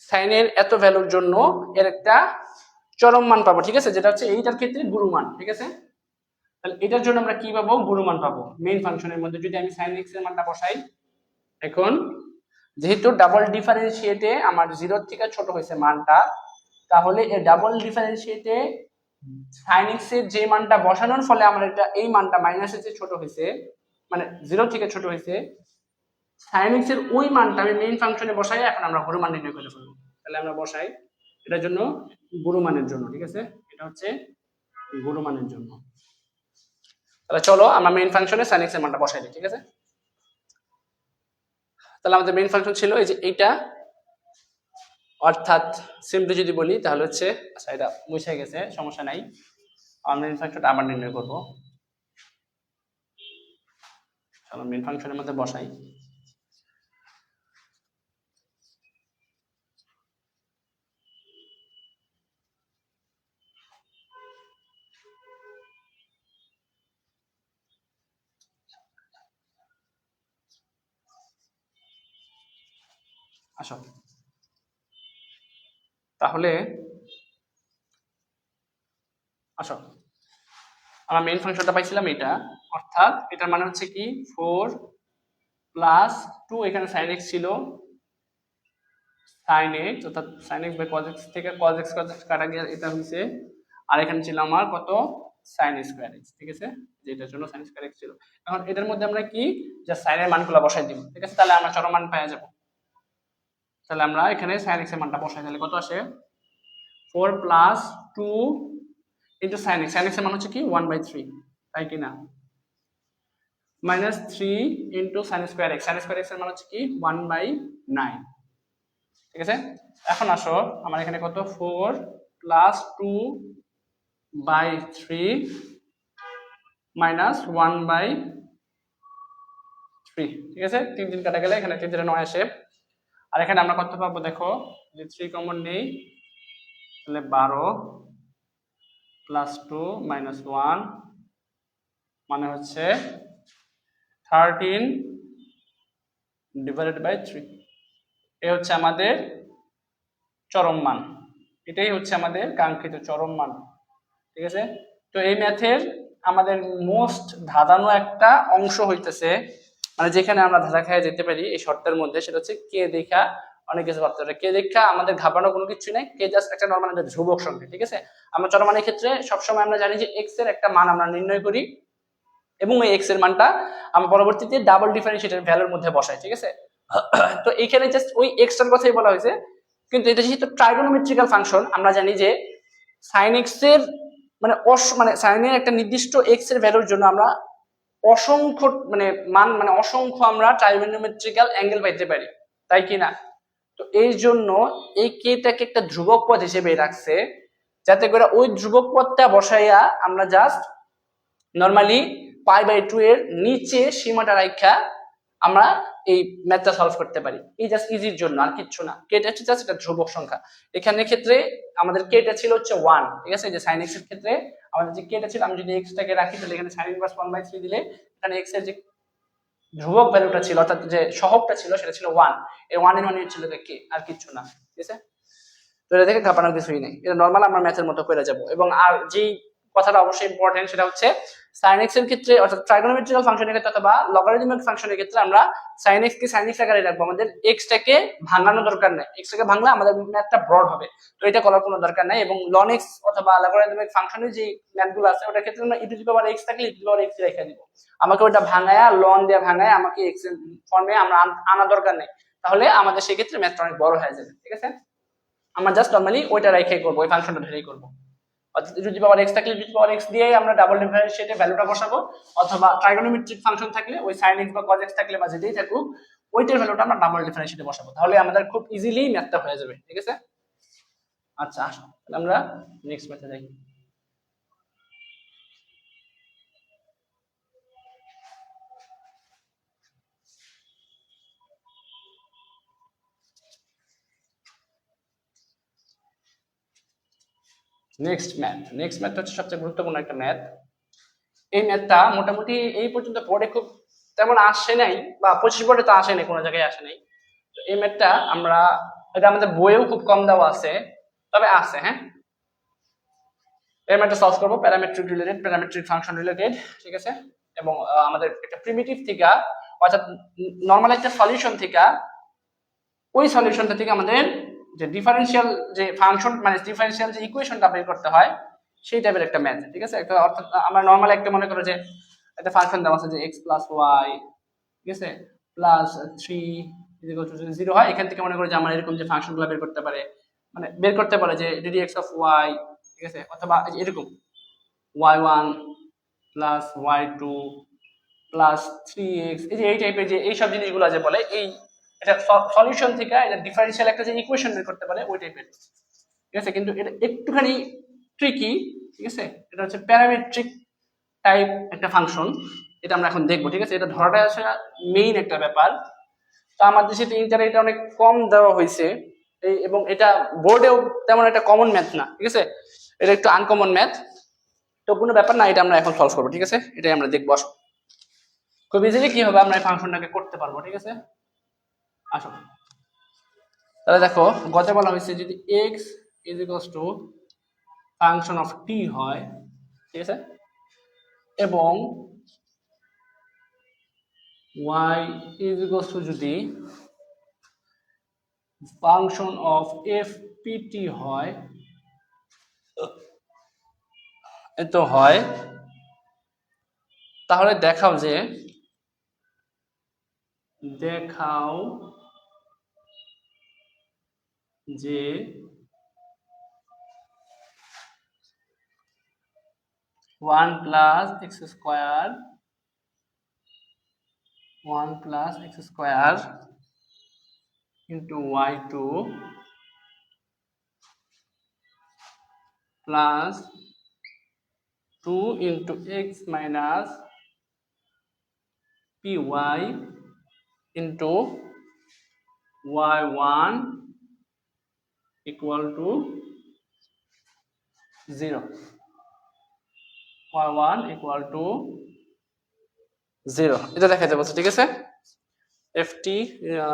sin এর এত ভ্যালুর জন্য এর একটা চরম মান পাবো, ঠিক আছে, যেটা হচ্ছে এইটার ক্ষেত্রে গুরু মান, ঠিক আছে। তাহলে এটার জন্য আমরা কি পাবো, গুণমান পাবো মেইন ফাংশনের মধ্যে। যদি আমি sin x এর মানটা বসাই, এখন যেহেতু ডাবল ডিফারেন্সিয়েটে আমার 0 থেকে ছোট হয়েছে মানটা, তাহলে এই ডাবল ডিফারেন্সিয়েটে sin x এর যে মানটা বসানোর ফলে আমার এটা এই মানটা মাইনাসের যে ছোট হয়েছে, মানে 0 থেকে ছোট হয়েছে, sin x এর ওই মানটা আমি মেইন ফাংশনে বসাই, এখন আমরা গুণমান নির্ণয় করে ফেলবো। তাহলে আমরা বসাই এটার জন্য গুণমানের জন্য, ঠিক আছে, এটা হচ্ছে গুণমানের জন্য। তাহলে চলো আমরা মেইন ফাংশনে sin x এর মানটা বসাই দিই, ঠিক আছে। তাহলে আমাদের মেইন ফাংশন ছিল এই যে এইটা, অর্থাৎ সিম্পলি যদি বলি তাহলে হচ্ছে, আচ্ছা এটা মুছে গেছে সমস্যা নাই, আমরা মেইন ফাংশনটা আবার নির্ণয় করব। চলো মেইন ফাংশনের মধ্যে বসাই। আসো, তাহলে আসো, আমরা মেইন ফাংশনটা পাইছিলাম এটা, অর্থাৎ এটার মানে হচ্ছে কি 4 প্লাস 2, এখানে sin x ছিল, sin x অর্থাৎ sin x by cos x থেকে cos x কাটা গিয়ে এটা হইছে, আর এখানে ছিল আমার কত, sin স্কয়ার x, ঠিক আছে, যেটার জন্য sin স্কয়ার x ছিল। এখন এটার মধ্যে আমরা কি যা sin এর মানগুলো বসাই দিব, ঠিক আছে, তাহলে আমরা চরম মান পেয়ে যাব। তাহলে আমরা এখানে sin x এর মানটা বসাই, তাহলে কত আসে, 4 plus 2 into sin x, sin x এর মান হচ্ছে কি 1/3, তাই কি না, minus 3 into sin square x, sin square x এর মান হচ্ছে কি 1/9, ঠিক আছে। এখন আসো আমার এখানে কত, 4 প্লাস 2/3 মাইনাস 1/3, ঠিক আছে, 3 3 কাটা গেলে এখানে 3 3 9 আসে। আর এখানে আমরা কত পাবো দেখো, যে 3 কমন নেই, তাহলে 12 প্লাস 2 মাইনাস 1 মানে হচ্ছে 13 ডিভাইডেড বাই 3। এই হচ্ছে আমাদের চরম মান, এটাই হচ্ছে আমাদের কাঙ্ক্ষিত চরম মান, ঠিক আছে। তো এই ম্যাথের আমাদের মোস্ট ধাঁধানো একটা অংশ হইতেছে, মানে যেখানে আমরা ধাঁধা খেয়ে যেতে পারি এই শর্তের মধ্যে, সেটা হচ্ছে কে দেখা অনেক কিছু ভাবতে পারে। কে দেখা আমাদের ঘাবড়ানো কোনো কিছু নাই, কে জাস্ট একটা নর্মাল একটা ধ্রুবক সংখ্যা, ঠিক আছে। আমরা চরম মানের ক্ষেত্রে সবসময় আমরা জানি যে এক্স এর একটা মান আমরা নির্ণয় করি, এবং এই এক্স এর মানটা আমরা পরবর্তীতে ডাবল ডিফারেন্সিয়েটের ভ্যালুর মধ্যে বসাই, ঠিক আছে। তো এখানে জাস্ট ওই এক্সটার কথাই বলা হয়েছে, কিন্তু এটা যেহেতু ট্রাইগোনোমেট্রিক্যাল ফাংশন, আমরা জানি যে sin x এর মানে sin এর একটা নির্দিষ্ট x এর ভ্যালুর জন্য আমরা অসংখ্য মান অসংখ্য আমরা ট্রাইগোনোমেট্রিক্যাল অ্যাঙ্গেল পাইতে পারি, তাই কি না। তো এই জন্য এই কেটাকে একটা ধ্রুবক পদ হিসেবে রাখছে, যাতে করে ওই ধ্রুবক পদটা বসাইয়া আমরা জাস্ট নরমালি π/2 এর নিচে সীমাটা রাখা আমরা এই ম্যাথটা সলভ করতে পারি, এই জাস্ট ইজির জন্য, আর কিচ্ছু না। কেটা হচ্ছে জাস্ট এটা ধ্রুবক সংখ্যা। এখানে ক্ষেত্রে আমাদের কেটা ছিল হচ্ছে 1, ঠিক আছে। যে sin x এর ক্ষেত্রে আমাদের যে কেটা ছিল, আমি যদি x টাকে রাখি তাহলে এখানে sin ইনভার্স 1/3 দিলে এখানে x এর যে ধ্রুবক ভ্যালুটা ছিল, অর্থাৎ যে সহগটা ছিল সেটা ছিল 1, এই 1 এর মানে ছিল কে, আর কিচ্ছু না, ঠিক আছে। তো এটা থেকে ঘাপানোর কিছুই নেই, এটা নরমাল আমরা ম্যাথের মতো করে যাব। এবং আর যেই কথাটা অবশ্যই ইম্পর্টেন্ট সেটা হচ্ছে sin x এর ক্ষেত্রে, অর্থাৎ ট্রাইগোনোমেট্রিক্যাল ফাংশনের ক্ষেত্রে অথবা লগারিদমিক ফাংশনের ক্ষেত্রে আমরা sin x কে sin x আকারে রাখবো, আমাদের x টাকে ভাঙানো দরকার নাই, x টাকে ভাঙলে আমাদের ম্যাথটা ব্রড হবে, তো এটা করার কোনো দরকার নাই। এবং ln x অথবা লগারিদমিক ফাংশনের যে ম্যাথগুলো আছে ওটার ক্ষেত্রে আমরা e⁻x থাকলে e⁻x রেখে দিব, আমাকে ওটা ভাঙায়া ln দিয়ে ভাঙায়া আমাকে x এর ফর্মে আমরা আনা দরকার নেই, তাহলে আমাদের সেই ক্ষেত্রে ম্যাথটা অনেক বড় হয়ে যাবে, ঠিক আছে। আমরা জাস্ট নরমালি ওইটা রেখেই করব, ওই ফাংশনটা ধরেই করব। অর্থাৎ e⁻x থাকলে e⁻x দিয়ে আমরা ডাবল ডিফারেন্সিয়েটে ভ্যালুটা বসাবো, অথবা ট্রাইগোনোমেট্রিক ফাংশন থাকলে ওই sin x বা cos x থাকলে বা যেটাই থাকুক ওইটার ভ্যালুটা আমরা ডাবল ডিফারেন্সিয়েটে বসাবো, তাহলে আমাদের খুব ইজিলি ম্যাথটা হয়ে যাবে, ঠিক আছে। আচ্ছা আসো তাহলে আমরা নেক্সট ম্যাথে যাই। নেক্সট ম্যাথ হচ্ছে সবচেয়ে গুরুত্বপূর্ণ একটা ম্যাথ। এই ম্যাথটা মোটামুটি এই পর্যন্ত পড়ে খুব তেমন আসে নাই, বা 25 বোর্ডে তো আসে নাই, কোনো জায়গায় আসে নাই। তো এই ম্যাথটা এটা আমাদের বইয়েও খুব কম দেওয়া আছে, তবে আছে, হ্যাঁ। এই ম্যাথটা সলভ করব parametric related, parametric function related, ঠিক আছে। এবং আমাদের একটা প্রিমিটিভ থেকে অর্থাৎ নরমাল একটা সলিউশন থেকে ওই সলিউশনটা থেকে আমাদের যে ডিফারেনশিয়াল যে ফাংশন মানে ডিফারেনশিয়াল যে ইকুয়েশনটা বের করতে হয় সেই টাইপের একটা ম্যাথ, ঠিক আছে। একটা অর্থাৎ আমরা নরমাল একটা মনে করো যে একটা ফাংশন দেওয়া আছে যে x + y, ঠিক আছে, প্লাস 3 = 0 হয়। এখান থেকে মনে করো যে আমরা এরকম যে ফাংশনগুলো বের করতে পারে, মানে বের করতে পারে যে ddx of y, ঠিক আছে, অথবা এরকম y1 + y2 + 3x, এই যে এই টাইপের যে এইসব জিনিসগুলো যে বলে এই এটা সলিউশন থেকে এটা ডিফারেনশিয়াল একটা যে ইকুয়েশন বের করতে পারে ওই টাইপের, ঠিক আছে। কিন্তু এটা একটুখানি ট্রিকি, ঠিক আছে। এটা হচ্ছে প্যারামেট্রিক টাইপ একটা ফাংশন, এটা আমরা এখন দেখবো, ঠিক আছে। এটা ধরাটা হচ্ছে মেইন একটা ব্যাপার। তো আমাদের দেশে ইন্টারে এটা অনেক কম দেওয়া হয়েছে এবং এটা বোর্ডেও তেমন একটা কমন ম্যাথ না, ঠিক আছে। এটা একটু আনকমন ম্যাথ, তো কোনো ব্যাপার না, এটা আমরা এখন সলভ করবো, ঠিক আছে। এটাই আমরা দেখবো, আসো। খুব ইজিলি কি হবে আমরা এই ফাংশনটাকে করতে পারবো, ঠিক আছে। আসো তাহলে দেখো, গতে বলা হয়েছে যদি x = ফাংশন অফ t হয়, ঠিক আছে, এবং y = যদি ফাংশন অফ fpt হয়, এত হয়, তাহলে দেখাও যে 1 + x² into y2 plus 2 into x minus py into y1 equal to 0, y1 equal to 0 এটা দেখাইতে বলছে, ঠিক আছে। ft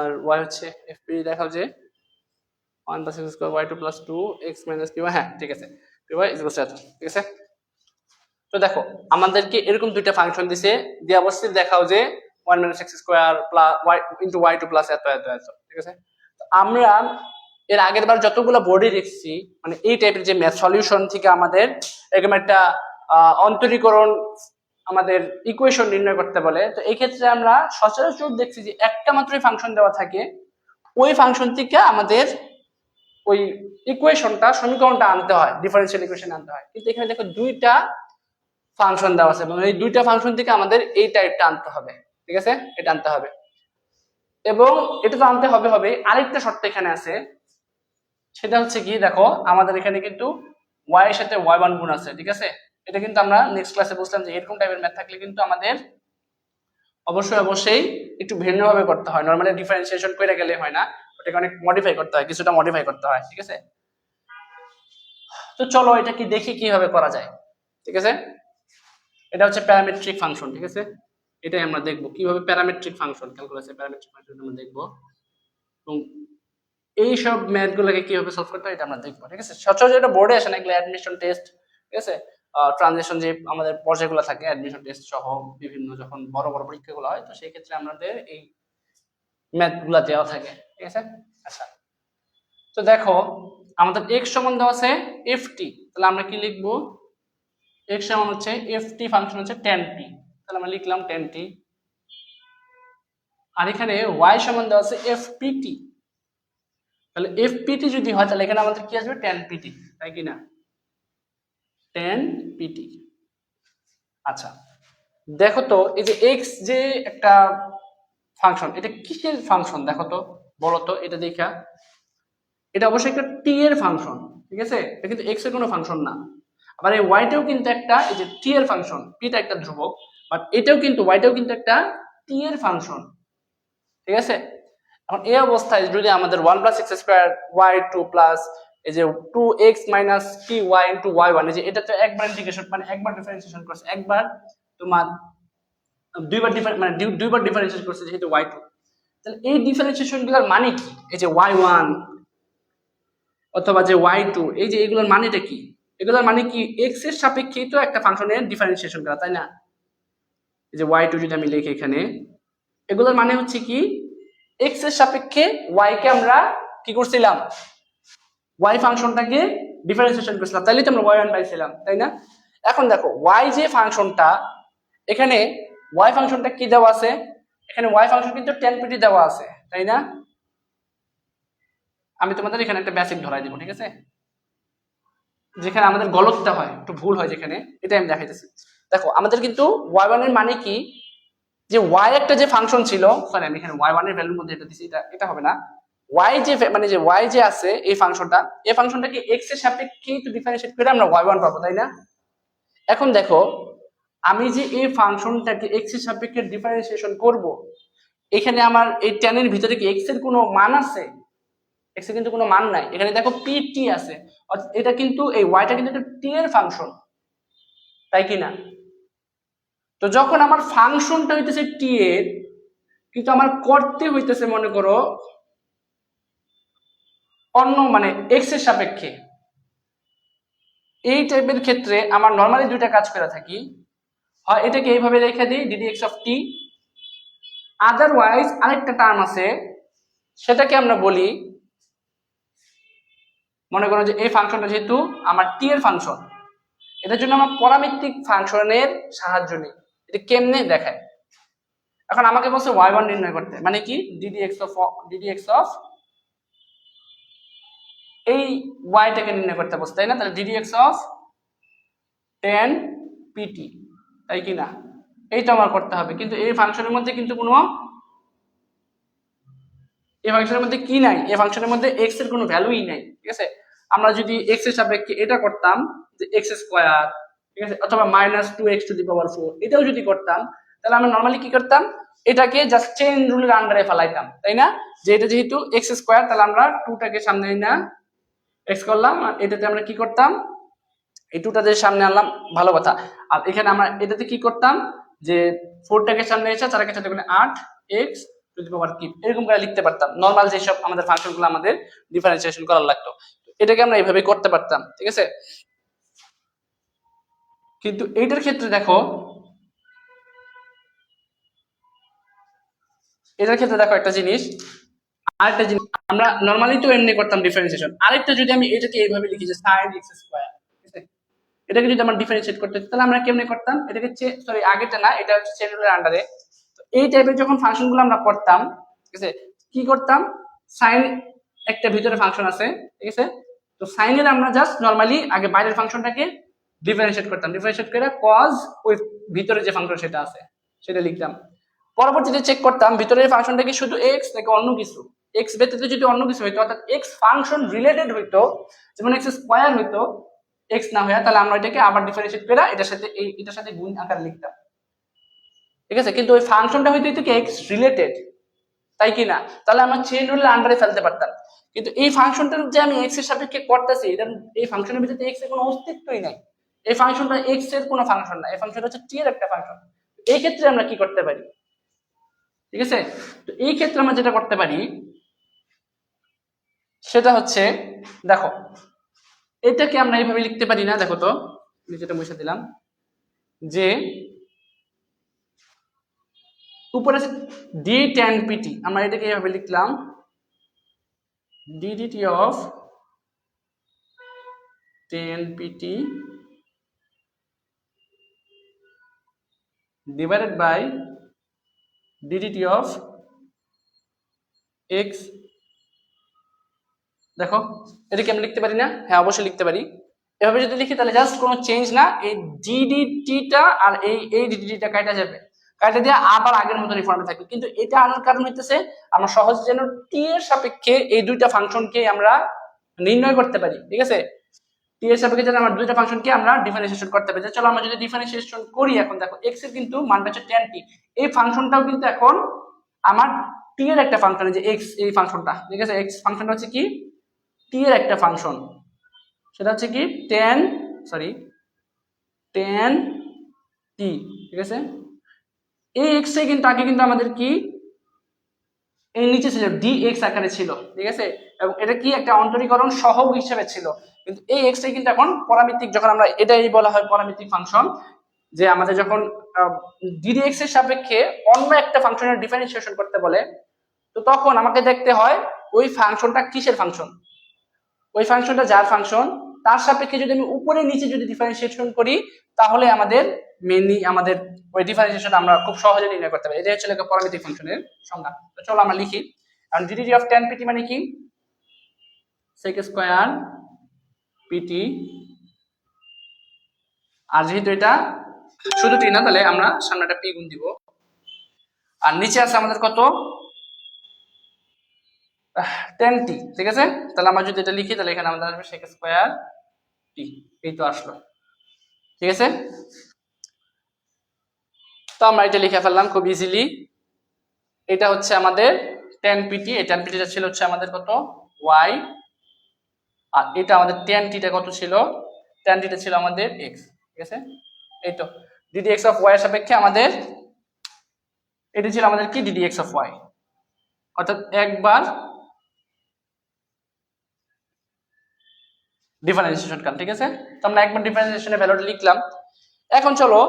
আর y হচ্ছে fp, দেখাও যে 1 + x² y2 + 2 x minus py, হ্যাঁ ঠিক আছে, py = এত, ঠিক আছে। তো দেখো আমাদেরকে এরকম দুইটা ফাংশন দিছে, দিয়ে অবশ্যই দেখাও যে 1 - x² y into y2 plus এত এত এত, ঠিক আছে। তো আমরা এর আগের বার যতগুলো বোর্ডে দেখছি মানে এই টাইপের যে ম্যাথ সলিউশন থেকে আমাদের এরকম একটা অন্তরীকরণ আমাদের ইকুয়েশন নির্ণয় করতে বলে, তো এই ক্ষেত্রে আমরা সচরাচর দেখছি যে একটা মাত্রই ফাংশন দেওয়া থাকে, ওই ফাংশন থেকে আমাদের ওই ইকুয়েশনটা সমীকরণটা আনতে হয়, ডিফারেনশিয়াল ইকুয়েশন আনতে হয়। কিন্তু এখানে দেখো দুইটা ফাংশন দেওয়া আছে এবং এই দুইটা ফাংশন থেকে আমাদের এই টাইপটা আনতে হবে, ঠিক আছে, এটা আনতে হবে। এবং এটা তো আনতে হবে হবে, আরেকটা শর্ত এখানে আছে, সেটা হচ্ছে কি দেখো আমাদের এখানে কিন্তু y এর সাথে y1 গুণ আছে, ঠিক আছে। এটা কিন্তু আমরা নেক্সট ক্লাসে বুঝলাম যে এরকম টাইপের ম্যাথ থাকলে কিন্তু আমাদের অবশ্যই একটু ভিন্নভাবে করতে হয়, নরমালি ডিফারেন্সিয়েশন করে গেলে হয় না, ওটাকে অনেক মডিফাই করতে হয়, কিছুটা মডিফাই করতে হয়, ঠিক আছে। তো চলো এটা কি দেখি কিভাবে করা যায়, ঠিক আছে। এটা হচ্ছে প্যারামেট্রিক ফাংশন, ঠিক আছে। এটাই আমরা দেখবো কিভাবে প্যারামেট্রিক ফাংশন ক্যালকুলাসে প্যারামেট্রিক ফাংশন আমরা দেখবো এবং এই সব ম্যাথ গুলোকে কিভাবে সলভ করতে হয় এটা আমরা দেখবো, ঠিক আছে। সচরাচর এটা বোর্ডে আসে না, এগুলো অ্যাডমিশন টেস্ট, ঠিক আছে, ট্রানজিশন যে আমাদের পর্যায়গুলো থাকে অ্যাডমিশন টেস্ট সহ বিভিন্ন যখন বড় বড় পরীক্ষাগুলো হয়, তো সেই ক্ষেত্রে আমাদের এই ম্যাথ গুলা দেওয়া থাকে, ঠিক আছে। আচ্ছা তো দেখো আমাদের x সমান দেওয়া আছে ft, তাহলে আমরা কি লিখবো, x সমান হচ্ছে ft ফাংশন হচ্ছে tan t, তাহলে আমরা লিখলাম tan t। আর এখানে y সমান দেওয়া আছে fpt, তাহলে fpt যদি হয় তাহলে এখানে আমাদের কি আসবে tan pt, তাই কি না, tan pt। আচ্ছা দেখো তো এই যে x যে একটা ফাংশন, এটা কিসের ফাংশন দেখো তো, বলো তো এটা দেখা, এটা অবশ্যই একটা t এর ফাংশন, ঠিক আছে, এটা কিন্তু x এর কোনো ফাংশন না। আবার এই y টাও কিন্তু একটা, এই যে t এর ফাংশন, p টা একটা ধ্রুবক, বাট এটাও কিন্তু y টাও কিন্তু একটা t এর ফাংশন, ঠিক আছে। এখন এই অবস্থায় যদি আমাদের 1 + x² y2 প্লাস এই যে 2x minus py into y1, এই যে এটা তো একবার ইন্টিগ্রেশন মানে একবার ডিফারেন্সিয়েশন করছে, একবার তোমার দুইবার মানে দুইবার ডিফারেন্সিয়েশন করছে যেহেতু y2, তাহলে এই ডিফারেন্সিয়েশন গুলোর মানে কি, এই যে y1 অথবা যে y2, এই যে এগুলোর মানেটা কি, এগুলোর মানে কি এক্স এর সাপেক্ষে তো একটা ফাংশনের ডিফারেন্সিয়েশন করা, তাই না? এই যে y2 যদি আমি লিখি এখানে, এগুলোর মানে হচ্ছে কি এক্স এর সাপেক্ষে y কে আমরা কি করছিলাম, y ফাংশনটাকে ডিফারেন্সিয়েশন করছিলাম, তাইলে তো আমরা y1 পাইছিলাম, তাই না? এখন দেখো y যে ফাংশনটা, এখানে y ফাংশনটা কি দেওয়া আছে, এখানে y ফাংশন কিন্তু tan pt দেওয়া আছে, তাই না? আমি তোমাদের এখানে একটা বেসিক ধরাই দিব, ঠিক আছে? যেখানে আমাদের গলতটা হয়, একটু ভুল হয় যেখানে, এটা আমি দেখাইতেছি। দেখো আমাদের কিন্তু y1 এর মানে কি, যে y একটা যে ফাংশন ছিল, সরি আমি এখানে y1 এর ভ্যালুর মধ্যে এটা দিছি, এটা হবে না। y যে মানে যে y যে আছে এই ফাংশনটা, এই ফাংশনটাকে x এর সাপেক্ষে তো ডিফারেন্সিয়েট করে আমরা y1 পাবো, তাই না? এখন দেখো আমি যে এই ফাংশনটাকে x এর সাপেক্ষে ডিফারেন্সিয়েশন করব, এখানে আমার এই tan এর ভিতরে কি x এর কোনো মান আছে? x এর কিন্তু কোনো মান নাই, এখানে দেখো pt আছে, অর্থাৎ এটা কিন্তু এই y টা কিন্তু একটা t এর ফাংশন, তাই কি না? তো যখন আমার ফাংশনটা হইতেছে t এর, কিন্তু আমার করতে হইতেছে মনে করো অন্য মানে x এর সাপেক্ষে, এই টাইপের ক্ষেত্রে আমার নরমালি দুইটা কাজ করে থাকি, হয় এটাকে এইভাবে রেখে দিই ddx অফ t, আদারওয়াইজ আরেকটা টার্ম আছে, সেটাকে আমরা বলি, মনে করো যে এই ফাংশনটা যেহেতু আমার t এর ফাংশন, এটার জন্য আমার পরামিত্তিক ফাংশনের সাহায্য নেই, এটা কেমনে দেখায়। এখন আমাকে বলছে y1 নির্ণয় করতে, মানে কি ddx অফ এই y টাকে নির্ণয় করতে বলছে, তাই না? তাহলে ddx অফ tan pt, তাই কি না? এইটা আমার করতে হবে, কিন্তু এই ফাংশনের মধ্যে কিন্তু কোনো, এই ফাংশনের মধ্যে কি নাই, এই ফাংশনের মধ্যে x এর কোনো ভ্যালুই নাই, ঠিক আছে? আমরা যদি x এর সাপেক্ষে এটা করতাম যে x স্কয়ার, ঠিক আছে, অথবা -2x⁴, এটাও যদি করতাম, তাহলে আমরা নরমালি কি করতাম, এটাকে জাস্ট চেইন রুলের আন্ডারে ফেলাইতাম, তাই না? যে এটা যেহেতু x স্কয়ার, তাহলে আমরা 2 টাকে সামনে না x করলাম, আর এটাতে আমরা কি করতাম, এই 2টাতে সামনে আনলাম, ভালো কথা। আর এখানে আমরা এটাতে কি করতাম, যে 4 টাকে সামনে এসে 4 কে সাথে করে 8x⁴, এরকম করে লিখতে পারতাম, নরমাল যেসব আমাদের ফাংশনগুলো আমাদের ডিফারেন্সিয়েশন করার লাগতো, এটাকে আমরা এইভাবে করতে পারতাম, ঠিক আছে? কিন্তু এইটার ক্ষেত্রে দেখো, এটার ক্ষেত্রে দেখো একটা জিনিস, আরেকটা জিনিস, আমরা নরমালি তো এমনি করতাম ডিফারেন্সিয়েশন, আরেকটা যদি আমি এটাকে এইভাবে লিখি যে sin x স্কয়ার, ঠিক আছে, এটাকে যদি আমরা ডিফারেন্সিয়েট করতে, তাহলে আমরা কেমনে করতাম, এটাকে সরি আগেরটা না, এটা হচ্ছে চেইন রুলের আন্ডারে। তো এই টাইপের যখন ফাংশনগুলো আমরা করতাম, ঠিক আছে, কি করতাম, sin একটা ভিতরে ফাংশন আছে, ঠিক আছে, তো sin এর আমরা জাস্ট নরমালি আগে বাইরের ফাংশনটাকে ডিফারেন্সিয়েট করতাম, ডিফারেন্সিয়েট করে cos ওই ভিতরে যে ফাংশন সেটা আছে সেটা লিখতাম, পরবর্তীতে চেক করতাম ভিতরের ফাংশনটা কি শুধু x নাকি অন্য কিছু, x ব্যতীত যদি অন্য কিছু হইতো, অর্থাৎ x ফাংশন রিলেটেড হইতো, যেমন x স্কয়ার হইতো, x না হইয়া, তাহলে আমরা এটাকে আবার ডিফারেন্সিয়েট করে এটার সাথে গুণ আকারে লিখতাম, ঠিক আছে? কিন্তু ওই ফাংশনটা হইতো কি x রিলেটেড, তাই কি না? তাহলে আমরা চেইন রুলের আন্ডারে ফেলতে পারতাম। কিন্তু এই ফাংশনটা যে আমি x এর সাপেক্ষে করতেছি, এটা এই ফাংশনের ভিতরে x এর কোনো অস্তিত্বই নাই, এই ফাংশনটা x এর কোনো ফাংশন না, এই ফাংশনটা হচ্ছে t এর একটা ফাংশন। এই ক্ষেত্রে আমরা কি করতে পারি, ঠিক আছে? তো এই ক্ষেত্রে আমরা যেটা করতে পারি সেটা হচ্ছে, দেখো এটাকে আমরা এইভাবে লিখতে পারি না, দেখো তো যেটা মুছে দিলাম, যে উপরে আছে d tan pt, আমরা এটাকে এইভাবে লিখলাম ddt of tan pt divided by ddt of x। দেখো এটা কি আমরা লিখতে পারি না? হ্যাঁ অবশ্যই লিখতে পারি। এভাবে যদি লিখি তাহলে জাস্ট কোনো চেঞ্জ না, এই ddtটা আর এই ddtটা কাটা যাবে, কাটা দিয়ে আবার আগের মতনই ফর্মে থাকবে। কিন্তু এটা আনার কারণ হইতেছে আমরা সহজে যেন t এর সাপেক্ষে এই দুইটা ফাংশনকে আমরা নির্ণয় করতে পারি, ঠিক আছে? t এর সাপেক্ষে যেন আমরা দুইটা ফাংশনকে আমরা ডিফারেন্সিয়েশন করতে পারি। চলো আমরা যদি ডিফারেন্সিয়েশন করি, এখন দেখো x এর কিন্তু মানটা হচ্ছে tan t, এই ফাংশনটাও কিন্তু এখন আমার t এর একটা ফাংশন, যে x এই ফাংশনটা, ঠিক আছে, x ফাংশনটা হচ্ছে কি t এর একটা ফাংশন, সেটা হচ্ছে কি tan t, ঠিক আছে? এই x এ কিন্তু আগে কিন্তু আমাদের কি এই নিচে ছিল dx আকারে ছিল, ঠিক আছে, এবং এটা কি একটা অন্তরীকরণ সহগ হিসেবে ছিল, কিন্তু এই এক্সটাই কিন্তু এখন পরামিতিক, যখন আমরা এটাই বলা হয় পরামিতিক ফাংশন, যে আমাদের যখন ডিডিএক্স এর সাপেক্ষে অন্য একটা ফাংশনের ডিফারেন্সিয়েশন করতে বলে, তো তখন আমাকে দেখতে হয় ওই ফাংশনটা কিসের ফাংশন, ওই ফাংশনটা যার ফাংশন তার সাপেক্ষে যদি আমি উপরে নিচে যদি ডিফারেন্সিয়েশন করি, তাহলে আমাদের মেইনলি আমাদের ওই ডিফারেন্সিয়েশন আমরা খুব সহজে নির্ণয় করতে পারি। এটা হচ্ছে পরামিতিক ফাংশনের সংজ্ঞা। তো চলো আমরা লিখি। কারণ ডিডিটি অফ tan pt মানে কি, sec স্কয়ার pt, আর যেহেতু এটা শুধু টি না, তাহলে আমরা সামনে একটা p গুণ দিব, আর নিচে আছে আমাদের কত tan t, ঠিক আছে। তাহলে আমরা যদি এটা লিখি, তাহলে এখানে আমাদের আসবে sec স্কয়ার t, এই তো আসলো, ঠিক আছে। তো আমরা এটা লিখে ফেললাম খুব ইজিলি। এটা হচ্ছে আমাদের tan pt, এই tan pt টা ছিল হচ্ছে আমাদের কত y, আর এটা আমাদের tan t টা কত ছিল, tan t টা ছিল আমাদের x, ঠিক আছে। এই তো ddx অফ y এর সাপেক্ষে আমাদের এটা ছিল আমাদের কি ddx অফ y, অর্থাৎ একবার ডিফারেন্সিয়েশন কাল, ঠিক আছে। তো আমরা একবার ডিফারেন্সিয়েশনের ভ্যালুটা লিখলাম। এখন চলো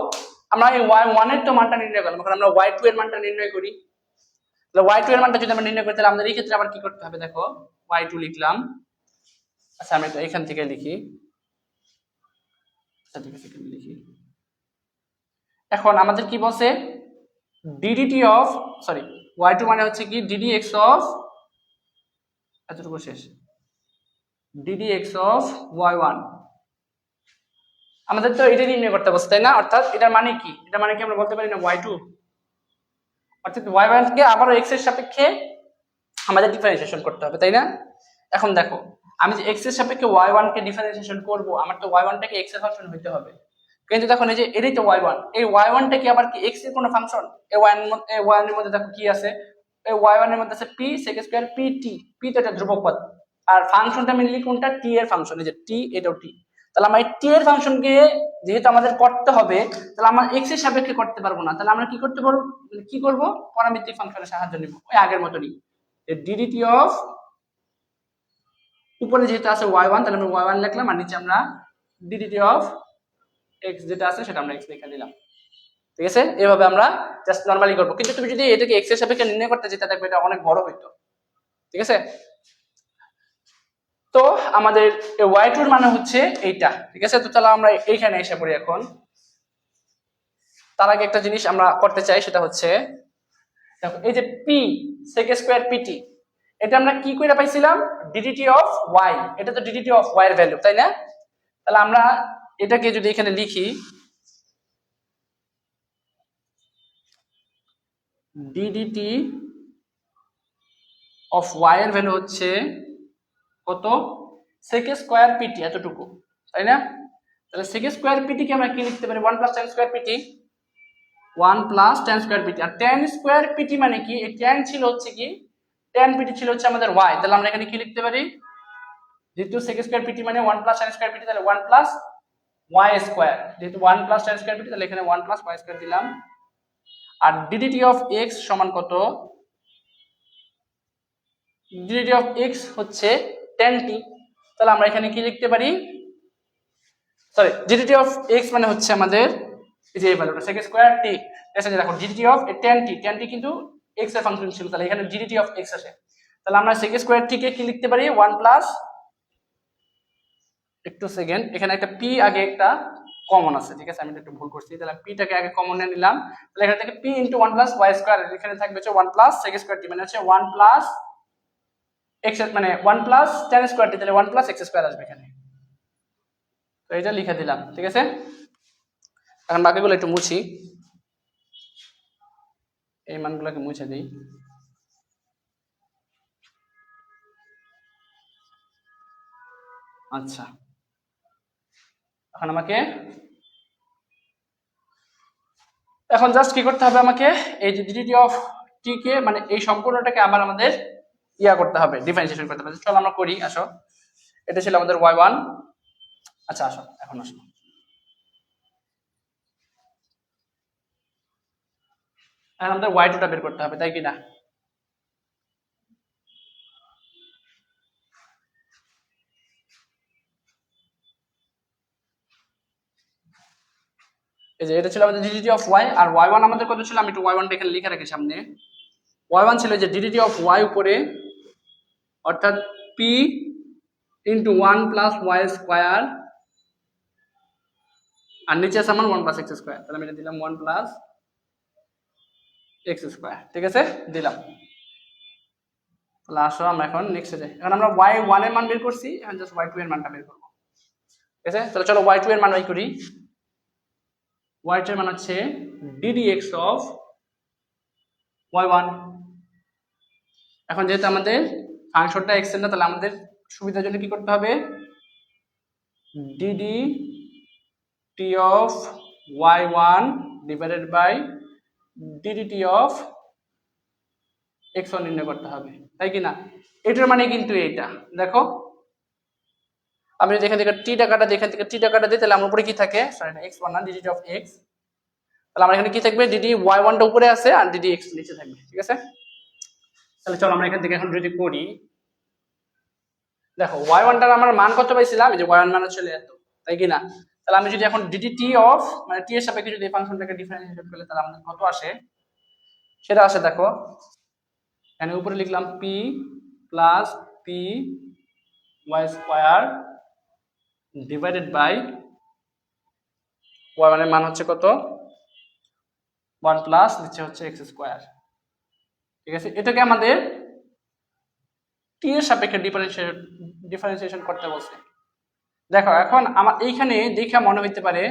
আমরা এই y1 এর তো মানটা নির্ণয় করলাম, এখন আমরা y2 এর মানটা নির্ণয় করি। তাহলে y2 এর মানটা যদি আমরা নির্ণয় করি, তাহলে আমাদের এই ক্ষেত্রে আবার কি করতে হবে, দেখো y2 লিখলাম। আচ্ছা আমি তো এখান থেকে লিখি, আচ্ছা ঠিক আছে এখানে লিখি। এখন আমাদের কি বলছে, ddt অফ সরি y2 মানে হচ্ছে কি ddx অফ, এতটুকু শেষ, ddx অফ y1, আমাদের তো এটা নির্ণয় করতে বলছে তাই না। অর্থাৎ এটার মানে কি, এটা মানে কি আমরা বলতে পারি না y2, অর্থাৎ y1 কে আবারও x এর সাপেক্ষে আমাদের ডিফারেন্সিয়েশন করতে হবে তাই না। এখন দেখো আমি যে x এর সাপেক্ষে y1 কে ডিফারেন্সিয়েশন করব, আমার তো y1 টাকে x এর ফাংশন হইতে হবে। কিন্তু দেখো এই যে এটাই তো y1, এই y1 টা কি আবার কি x এর কোনো ফাংশন, এই y1 এর মধ্যে দেখো কি আছে, এই y1 এর মধ্যে আছে p sec square pt, p তো এটা ধ্রুবক পদ, আর ফাংশনটা মেইনলি কোনটা t এর ফাংশন, এই যে t, এটাও t। তাহলে আমরা এই t এর ফাংশনকে যেহেতু আমাদের করতে হবে, তাহলে আমরা x এর সাপেক্ষে করতে পারবো না, তাহলে আমরা কি করতে পারবো, কি করব, পরামিতিক ফাংশনের সাহায্য নিব ওই আগের মতনই, ddT অফ উপরে যেহেতু আছে y1, তাহলে আমরা y1 লিখলাম, আর নিচে আমরা ddT অফ x যেটা আছে সেটা আমরা x লিখে দিলাম, ঠিক আছে। এভাবে আমরা জাস্ট নরমালি করব, কিন্তু তুমি যদি এটাকে x এর সাপেক্ষে নির্ণয় করতে যেতে দেখবে এটা অনেক বড় হইতো, ঠিক আছে। তো আমাদের y2 এর মানে হচ্ছে এইটা, ঠিক আছে। তো তাহলে আমরা এইখানে এসে পড়ি এখন। তার আগে একটা জিনিস আমরা করতে চাই, সেটা হচ্ছে দেখো এই যে p sec স্কয়ার pt, এটা আমরা কি কইরা পাইছিলাম, ddt অফ y, এটা তো ddt অফ y এর ভ্যালু তাই না। তাহলে আমরা এটাকে যদি এখানে লিখি, ddt অফ y এর ভ্যালু হচ্ছে কত, sec স্কয়ার pt, এতটুকু তাই না। তাহলে sec স্কয়ার pt কে আমরা কি লিখতে পারি, 1 tan square pt, 1 tan square pt, আর tan স্কয়ার pt মানে কি, এই tan ছিল হচ্ছে কি, tan pt ছিল হচ্ছে আমাদের y, তাহলে আমরা এখানে কি লিখতে পারি, যেহেতু sec স্কয়ার pt মানে 1 tan স্কয়ার pt, তাহলে 1 y স্কয়ার, যেহেতু 1 tan স্কয়ার pt, তাহলে এখানে 1 y স্কয়ার দিলাম। আর ddt অফ x সমান কত, ddT অফ x হচ্ছে tan t, তাহলে আমরা এখানে কি লিখতে পারি, সরি ddT অফ x মানে হচ্ছে আমাদের এই যে এই ভ্যালুটা sec স্কয়ার t, এসে দেখো ddT অফ tan t কিন্তু x এর ফাংশন ছিল, তাহলে এখানে ddT অফ x আসে, তাহলে আমরা sec স্কয়ার t কে কি লিখতে পারি, 1 প্লাস, একটু সেকেন্ড, এখানে একটা p আগে একটা কমন আছে, ঠিক আছে, আমি একটু ভুল করছি, তাহলে p টাকে আগে কমন নিয়ে নিলাম, তাহলে এখান থেকে p * 1 y স্কয়ার, এখানে থাকবে হচ্ছে 1 sec স্কয়ার t, মানে হচ্ছে 1 x, মানে 1 tan স্কয়ার t, তাহলে 1 x স্কয়ার আসবে এখানে। তো এটা লিখে দিলাম, ঠিক আছে। এখন বাকিগুলো একটু মুছি, এই মানগুলোকে মুছে দিই। আচ্ছা এখন আমাকে এখন জাস্ট কি করতে হবে, আমাকে এই যে ddT অফ t কে মানে এই সম্পূর্ণটাকে আবার আমাদের ইয়া করতে হবে, ডিফারেন্সিয়েশন করতে হবে। চলো আমরা করি, আসো, এটা ছিল আমাদের y1, আচ্ছা আসো এখন আসো, এখন আমাদের y2 টা বের করতে হবে তাই কি না। এই যে এটা ছিল আমাদের ডিডিটি অফ ওয়াই, আর ওয়াই ওয়ান আমাদের কত ছিল, আমি একটু ওয়াই ওয়ানটা এখানে লিখে রাখি সামনে। ওয়াই ওয়ান ছিল যে ডিডিটি অফ ওয়াই উপরে, অর্থাৎ P into one plus Y square, আর নিচে আছে আমার ওয়ান প্লাস এক্স স্কোয়ার, তাহলে আমি এটা দিলাম ওয়ান প্লাস এক্স স্কোয়ার। ঠিক আছে, দিলাম। তাহলে আসো আমরা এখন নেক্সটে যাই। এখন আমরা ওয়াই ওয়ান এর মান বের করছি, এখন জাস্ট ওয়াই টু এর মানটা বের করবো। ঠিক আছে, তাহলে চলো ওয়াই টু এর মান বের করি। ওয়াই টু এর মান হচ্ছে d d x of y one. এখন যেহেতু আমাদের ফাংশনটা এক্স এর না, তাহলে আমাদের সুবিধার জন্য কি করতে হবে, d d t of y one divided by d d t of x one নির্ণয় করতে হবে, তাই কি না? এটার মানে কিন্তু এইটা দেখো, আমি যদি এখান থেকে টি টাকাটা দিই, এখান থেকে টি টাকাটা দিই, তাহলে আমার উপরে কি থাকে, সরি না এক্স ওয়ান না, ডিডিটি অফ এক্স, তাহলে আমার এখানে কি থাকবে, ডিডি ওয়াই ওয়ানটা উপরে আছে আর ডিডি এক্স নিচে থাকবে। ঠিক আছে, তাহলে চলো আমরা এখান থেকে এখন যদি করি, দেখো ওয়াই ওয়ানটার আমার মান কত পাইছিলাম, এই যে ওয়াই ওয়ান মান ছিল এত, তাই কি না? তাহলে আমি যদি এখন ডিডি টি অফ মানে টি এর সাপেক্ষে যদি এই ফাংশনটাকে ডিফারেন্সিয়েট করলে তাহলে আমাদের কত আসে, সেটা আসে দেখো, এখানে উপরে লিখলাম p plus p y square divided by y ওয়ানের মান হচ্ছে কত, ওয়ান প্লাস নিচে হচ্ছে এক্স স্কোয়ার। ঠিক আছে, এটাকে আমাদের টি এর সাপেক্ষে ডিফারেন্সিয়েশন করতে বলছে। দেখো এখন আমার এইখানে দেখে মনে হইতে পারে,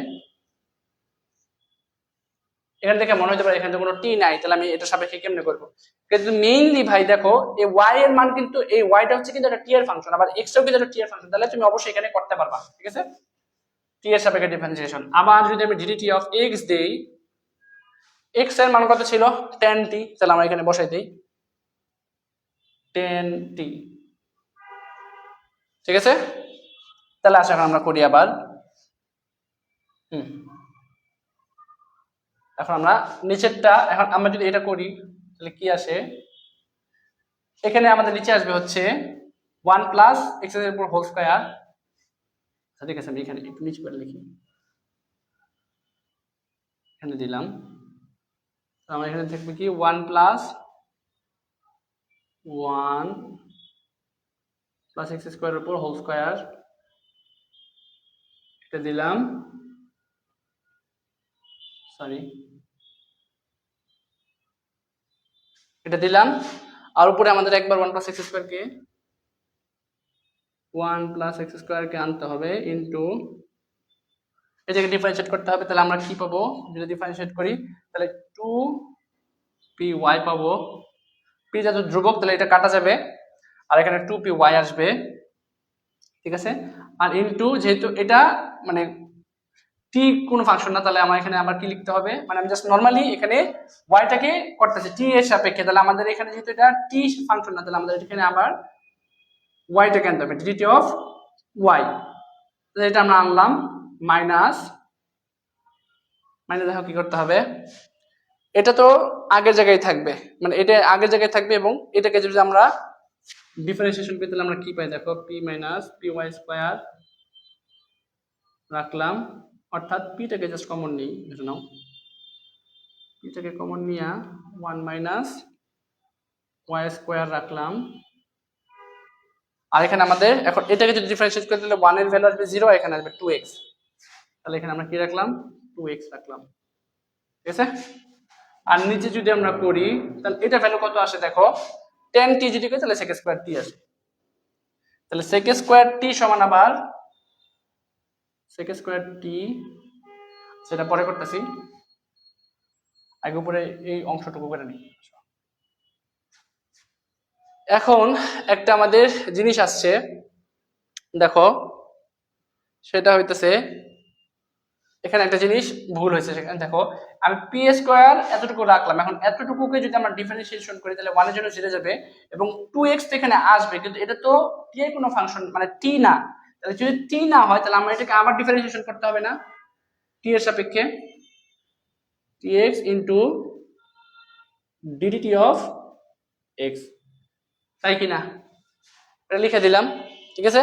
এখান থেকে মনে হতে পারে এখানে তো কোনো টি নাই, তাহলে আমি এটা সাপেক্ষে কেমনে করবো? কিন্তু মেইনলি ভাই দেখো, এই ওয়াই এর মান কিন্তু, এই ওয়াইটা হচ্ছে কিন্তু একটা টি এর ফাংশন, আবার এক্সটাও কিন্তু একটা টি এর ফাংশন, তাহলে তুমি অবশ্যই এখানে করতে পারবা। ঠিক আছে, টি এর সাপেক্ষে ডিফারেন্সিয়েশন। আবার যদি আমি ডিডিটি অফ এক্স দেই, এক্স এর মান কত ছিল, tan টি, তাহলে আমরা এখানে বসাই দেই tan টি। ঠিক আছে, তাহলে আসলে এখন আমরা করি আবার, এখন আমরা নিচেরটা, এখন আমরা যদি এটা করি তাহলে কি আসে, এখানে আমাদের নিচে আসবে হচ্ছে ওয়ান প্লাস এক্স এর উপর হোল স্কয়ার। ঠিক আছে, আমি এখানে একটু নিচে করে লিখি, এখানে দিলাম, আমার এখানে থাকবে কি ওয়ান প্লাস এক্স স্কোয়ার উপর হোল স্কয়ার, এটা দিলাম, সরি এটা দিলাম, আর উপরে আমাদের একবার ওয়ান প্লাস এক্স স্কোয়ারকে আনতে হবে ইন্টু এটাকে ডিফারেন্সিয়েট করতে হবে। তাহলে আমরা কি পাবো, যদি ডিফারেন্সিয়েট করি তাহলে টু পি ওয়াই পাবো, পি যত ধ্রুবক তাহলে এটা কাটা যাবে, আর এখানে টু পি ওয়াই আসবে। ঠিক আছে, আর ইনটু যেহেতু এটা মানে টি কোনো ফাংশন না, তাহলে আমার এখানে আবার কি লিখতে হবে, মানে আমি জাস্ট নরমালি এখানে ওয়াইটাকে করতেছি টি এর সাপেক্ষে, তাহলে আমাদের এখানে যেহেতু এটা টি ফাংশন না, তাহলে আমাদের এখানে আবার ওয়াইটাকে আনতে হবে, ডিটি অফ ওয়াই। তাহলে এটা আমরা আনলাম মাইনাস, দেখো কি করতে হবে, এটা তো আগের জায়গায় থাকবে, মানে এটা আগের জায়গায় থাকবে, এবং এটাকে যদি আমরা ডিফারেন্সিয়েশন করি তাহলে আমরা কি পাই, দেখো p minus p y square রাখলাম, অর্থাৎ পিটাকে জাস্ট কমন নিই, এটা নাও, পিটাকে কমন নিয়ে ওয়ান মাইনাস ওয়াই স্কোয়ার রাখলাম, আর এখানে আমাদের এখন এটাকে যদি ডিফারেন্সিয়েট করি তাহলে ওয়ান এর ভ্যালু আসবে জিরো, এখানে আসবে টু এক্স, তাহলে এখানে আমরা কি রাখলাম, টু এক্স রাখলাম। ঠিক আছে, আর নিচে যদি আমরা করি তাহলে এটা ভ্যালু কত আসে, দেখো tan টি যদি করি তাহলে sec স্কয়ার টি আসে, তাহলে sec স্কয়ার টি সমান আবার sec স্কয়ার টি, সেটা পরে করতেছি, আগে উপরে এই অংশটুকু করে নিই। এখন একটা আমাদের জিনিস আসছে দেখো, সেটা হইতেছে এখানে একটা জিনিস ভুল হয়েছে, সেখানে দেখো আমি পি স্কোয়ার এতটুকু রাখলাম, এখন এতটুকুকে যদি আমরা ডিফারেন্সিয়েশন করি তাহলে ওয়ানের জন্য জিরে যাবে এবং টু এক্স তো এখানে আসবে, কিন্তু এটা তো টি এর কোনো ফাংশন মানে টি না, তাহলে যদি টি না হয় তাহলে আমরা এটাকে আবার ডিফারেন্সিয়েশন করতে হবে না, টি এর সাপেক্ষে T X into DDT of X, তাই কি না? এটা লিখে দিলাম। ঠিক আছে,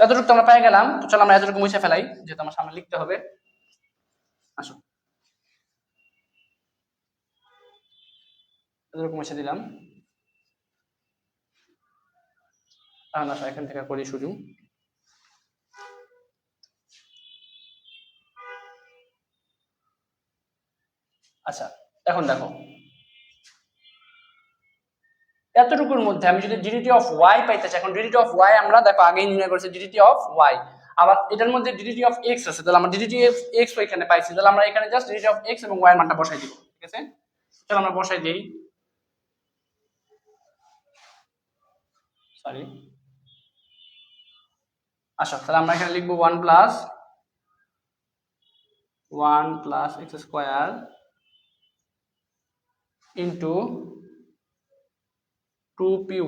এতটুকু তো আমরা পেয়ে গেলাম, তো চলো আমরা এতটুকু মুছে ফেলাই, যেহেতু আমার সামনে লিখতে হবে। আসো, এরকম এসে দিলাম। আসো এখান থেকে করি শুরু। আচ্ছা এখন দেখো এতটুকুর মধ্যে আমি যদি ডিডিটি অফ ওয়াই পাইতে চাই, এখন ডিডিটি অফ ওয়াই আমরা দেখো আগেই নির্ণয় করেছি ডিডিটি অফ ওয়াই, আবার এটার মধ্যে ডিডিটি অফ এক্স আছে, তাহলে আমরা ডিডিটি অফ এক্স এখানে পাইছি, তাহলে আমরা এখানে জাস্ট ডিডিটি অফ এক্স এবং ওয়াই এর মানটা বসাই দিব। ঠিক আছে, তাহলে আমরা বসাই দেই, সরি আচ্ছা তাহলে আমরা এখানে লিখবো 1 plus x square into 2py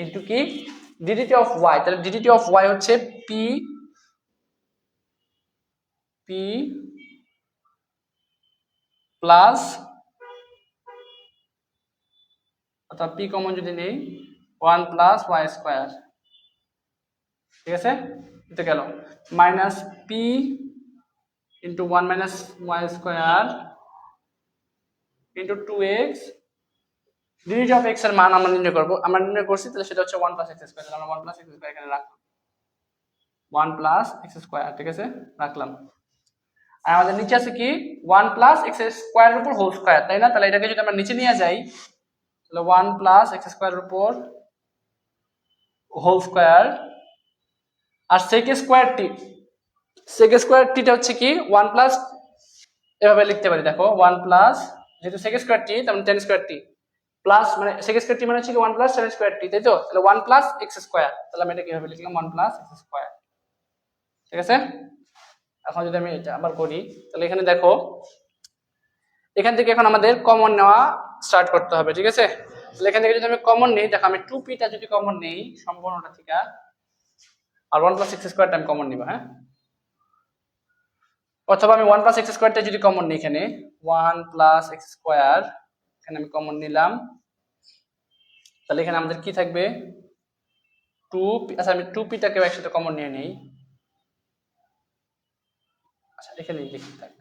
into কি ডিডিটি অফ ওয়াই, তাহলে ডিডিটি অফ ওয়াই হচ্ছে পি প্লাস, অর্থাৎ পি কমন যদি নেই 1 প্লাস ওয়াই স্কোয়ার। ঠিক আছে, এটা গেল minus p into 1 minus Y square into 2x, d d t of x এর মান আমরা নির্ণয় করবো, আমরা নির্ণয় করছি, তাহলে সেটা হচ্ছে 1 প্লাস এক্স স্কোয়ার, তাহলে আমরা 1 প্লাস এক্স স্কোয়ার এখানে রাখলাম, 1 প্লাস এক্স স্কোয়ার। ঠিক আছে, রাখলাম। আর আমাদের নিচে আছে কি 1 প্লাস এক্স স্কোয়ারের উপর হোল স্কোয়ার, তাই না? তাহলে এটাকে যদি আমরা নিচে নিয়ে যাই তাহলে 1 প্লাস এক্স স্কোয়ারের উপর হোল স্কোয়ার, আর সেক স্কোয়ার টিটা হচ্ছে কি 1 প্লাস, এভাবে লিখতে পারি দেখো 1 প্লাস, যেহেতু সেক স্কোয়ার টি তার মানে 10 স্কোয়ার টি প্লাস, মানে সেক স্কোয়ার টি মানে হচ্ছে কি 1 প্লাস 10 স্কোয়ার টি, তাই তো? তাহলে 1 প্লাস এক্স স্কোয়ার, তাহলে আমি এটা কিভাবে লিখলাম 1 প্লাস এক্স স্কোয়ার। ঠিক আছে, এখন যদি আমি এটা আবার করি তাহলে এখানে দেখো এখান থেকে এখন আমাদের কমন নেওয়া স্টার্ট করতে হবে। ঠিক আছে, তাহলে এখান থেকে যদি আমি কমন নেই, দেখো আমি 2pটা যদি কমন নেই সম্পূর্ণটা থেকে, আর 1 প্লাস এক্স স্কোয়ারটা আমি কমন নিব, হ্যাঁ, অথবা আমি 1 প্লাস এক্স স্কোয়ারটা যদি কমন নিই, এখানে 1 প্লাস এক্স স্কোয়ার এখানে আমি কমন নিলাম, তাহলে এখানে আমাদের কি থাকবে 2p, আচ্ছা আমি 2pটাকে একসাথে কমন নিয়ে নেই, আচ্ছা এখানে লিখি থাক,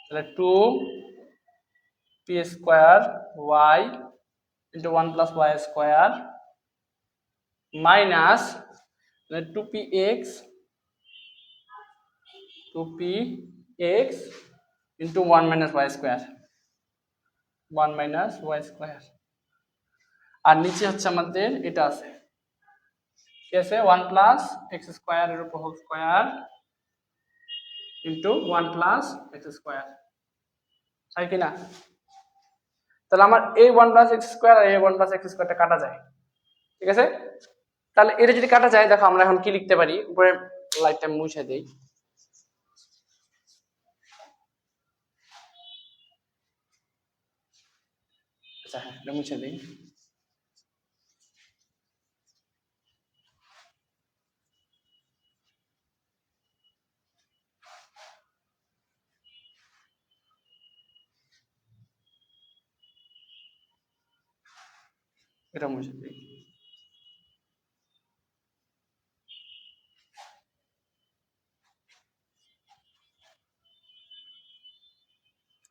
তাহলে 2p square y into 1 plus Y square minus 2px into 1 minus Y square, 1 minus Y square, আর নিচে হচ্ছে আমাদের এটা আছে কি আছে 1 প্লাস এক্স স্কোয়ারের উপর whole square into 1 plus x square, তাই কি না? তাহলে আমার এই 1 প্লাস এক্স স্কোয়ার আর এই 1 প্লাস এক্স স্কোয়ারটা কাটা যায়। ঠিক আছে, তাহলে এটা যদি কাটা যায়, দেখো আমরা এখন কি লিখতে পারি, উপরে লাইটটা মুছে দেই, আচ্ছা হ্যাঁ এটা মুছে দেই, এটা মুছে দেই।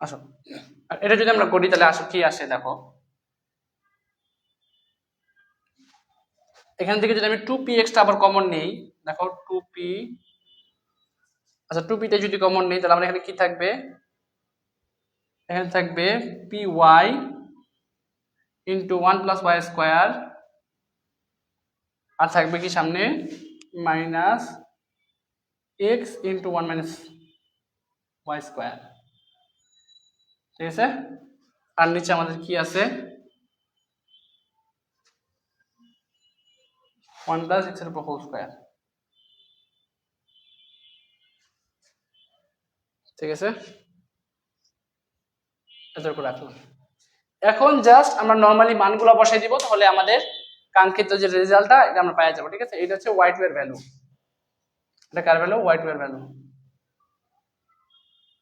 আসো এটা যদি আমরা করি তাহলে আসো কি আসে দেখো, এখান থেকে যদি আমি 2px টা আবার কমন নেই, দেখো 2p, আচ্ছা 2p টা যদি কমন নেই তাহলে আমরা এখানে কি থাকবে, এখানে থাকবে py into 1 plus Y square, আর থাকবে কি সামনে minus X into 1 minus Y square. ঠিক আছে, আর নিচে আমাদের কি আছে 1 প্লাস এক্স এর উপর হোল স্কোয়ার। ঠিক আছে, এতটুকু রাখলাম। এখন জাস্ট আমরা নরমালি মানগুলো বসাই দিব, তাহলে আমাদের কাঙ্ক্ষিত যে রেজাল্টটা এটা আমরা পেয়ে যাবো। ঠিক আছে, এটা হচ্ছে y2 এর ভ্যালু, এটা কার ভ্যালু, y2 এর ভ্যালু।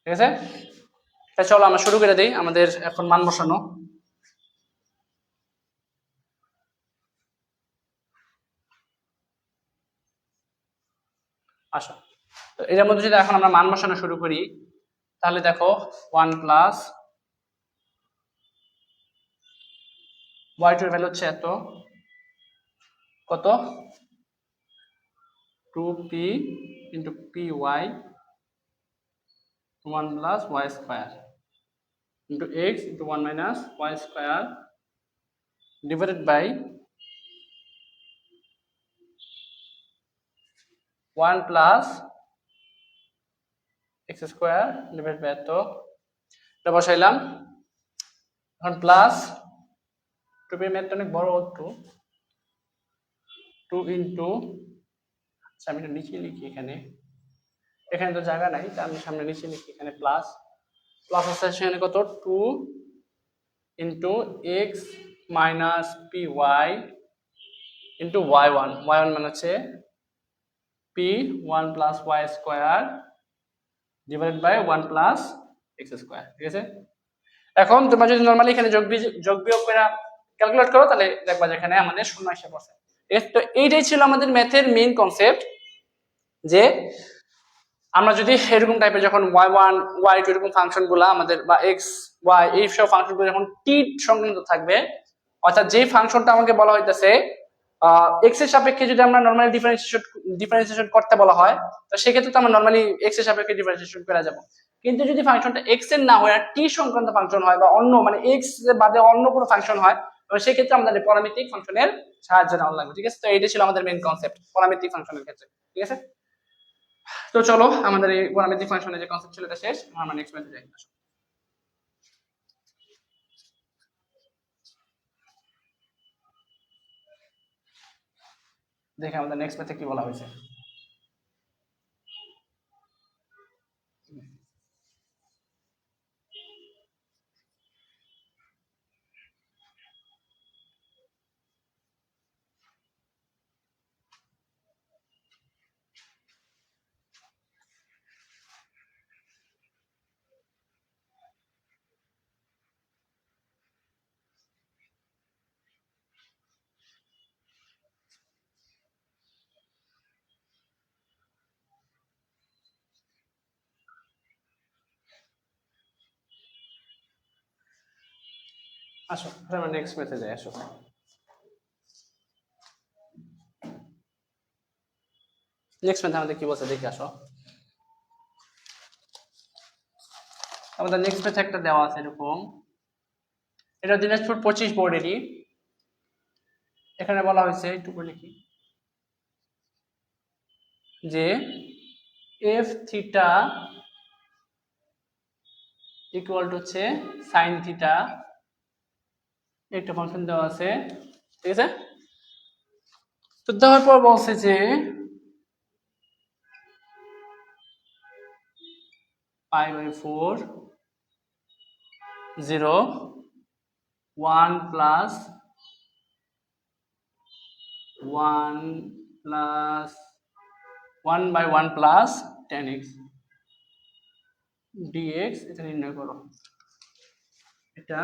ঠিক আছে, এটা চলো আমরা শুরু করে দেই আমাদের এখন মান বসানো। আসো এর মধ্যে যদি এখন আমরা মান বসানো শুরু করি, তাহলে দেখো 1 প্লাস y2 এর ভ্যালু হচ্ছে এত, কত 2p into py 1 plus y square into x into 1 minus y square divided by 1 plus x square divided by এত, এটা বসাইলাম। এখন প্লাস 2p এর ম্যাথটা অনেক বড়, 2 into, আচ্ছা আমি এটা নিচে লিখি, এখানে তো জায়গা নাই, তার আমি সামনে নিচে লিখি, এখানে প্লাস প্লাস আছে সেখানে কত 2 into x minus py into y1 মানে হচ্ছে p1 plus y square divided by 1 plus x square, ঠিক আছে। এখন তোমরা যদি নরমালি এখানে যোগ বিয়োগ করে ক্যালকুলেট করো তাহলে দেখবা যে এখানে আমাদের শূন্য এসে পড়ছে। তো এইটাই ছিল আমাদের ম্যাথের মেইন কনসেপ্ট, যে আমরা যদি এরকম টাইপের যখন y1 y2 এরকম ফাংশনগুলো আমাদের বা x y এই সব ফাংশনগুলো যখন t সংক্রান্ত থাকবে, অর্থাৎ যে ফাংশনটা আমাকে বলা হইতাছে x এর সাপেক্ষে যদি আমরা নরমালি ডিফারেন্সিয়েশন করতে বলা হয়, তো সেক্ষেত্রে তো আমরা নরমালি x এর সাপেক্ষে ডিফারেন্সিয়েশন করে যাব। কিন্তু যদি ফাংশনটা x এর না হয় আর t সংক্রান্ত ফাংশন হয় বা অন্য মানে x বাদে অন্য কোনো ফাংশন হয়, তবে সেক্ষেত্রে আমাদের প্যারামেট্রিক ফাংশনের সাহায্য নেওয়া লাগবে, ঠিক আছে। তো এইটা ছিল আমাদের মেইন কনসেপ্ট প্যারামেট্রিক ফাংশনের ক্ষেত্রে, ঠিক আছে। তো চলো আমাদের এই প্যারামেট্রিক ফাংশনের যে কনসেপ্ট ছিল এটা শেষ, আমরা নেক্সট ম্যাথে যাই। দেখে আমাদের নেক্সট ম্যাথে কি বলা হয়েছে। আসো আমরা নেক্সট ম্যাথে যাই। আসো নেক্সট ম্যাথে আমাদের কি বলছে দেখি। আসো আমাদের নেক্সট ম্যাথে একটা দেওয়া আছে এরকম, এটা দিনাজপুর 25 বোর্ডেরই। এখানে বলা হয়েছে একটু করে লিখি যে f থিটা ইকুয়াল টু হচ্ছে সাইন থিটা, একটা ফাংশন দেওয়া আছে, ঠিক আছে। তো দেওয়ার পর বলছে যে π/4 0 1 plus 1/1 plus tan x dx, এটা নির্ণয় করো। এটা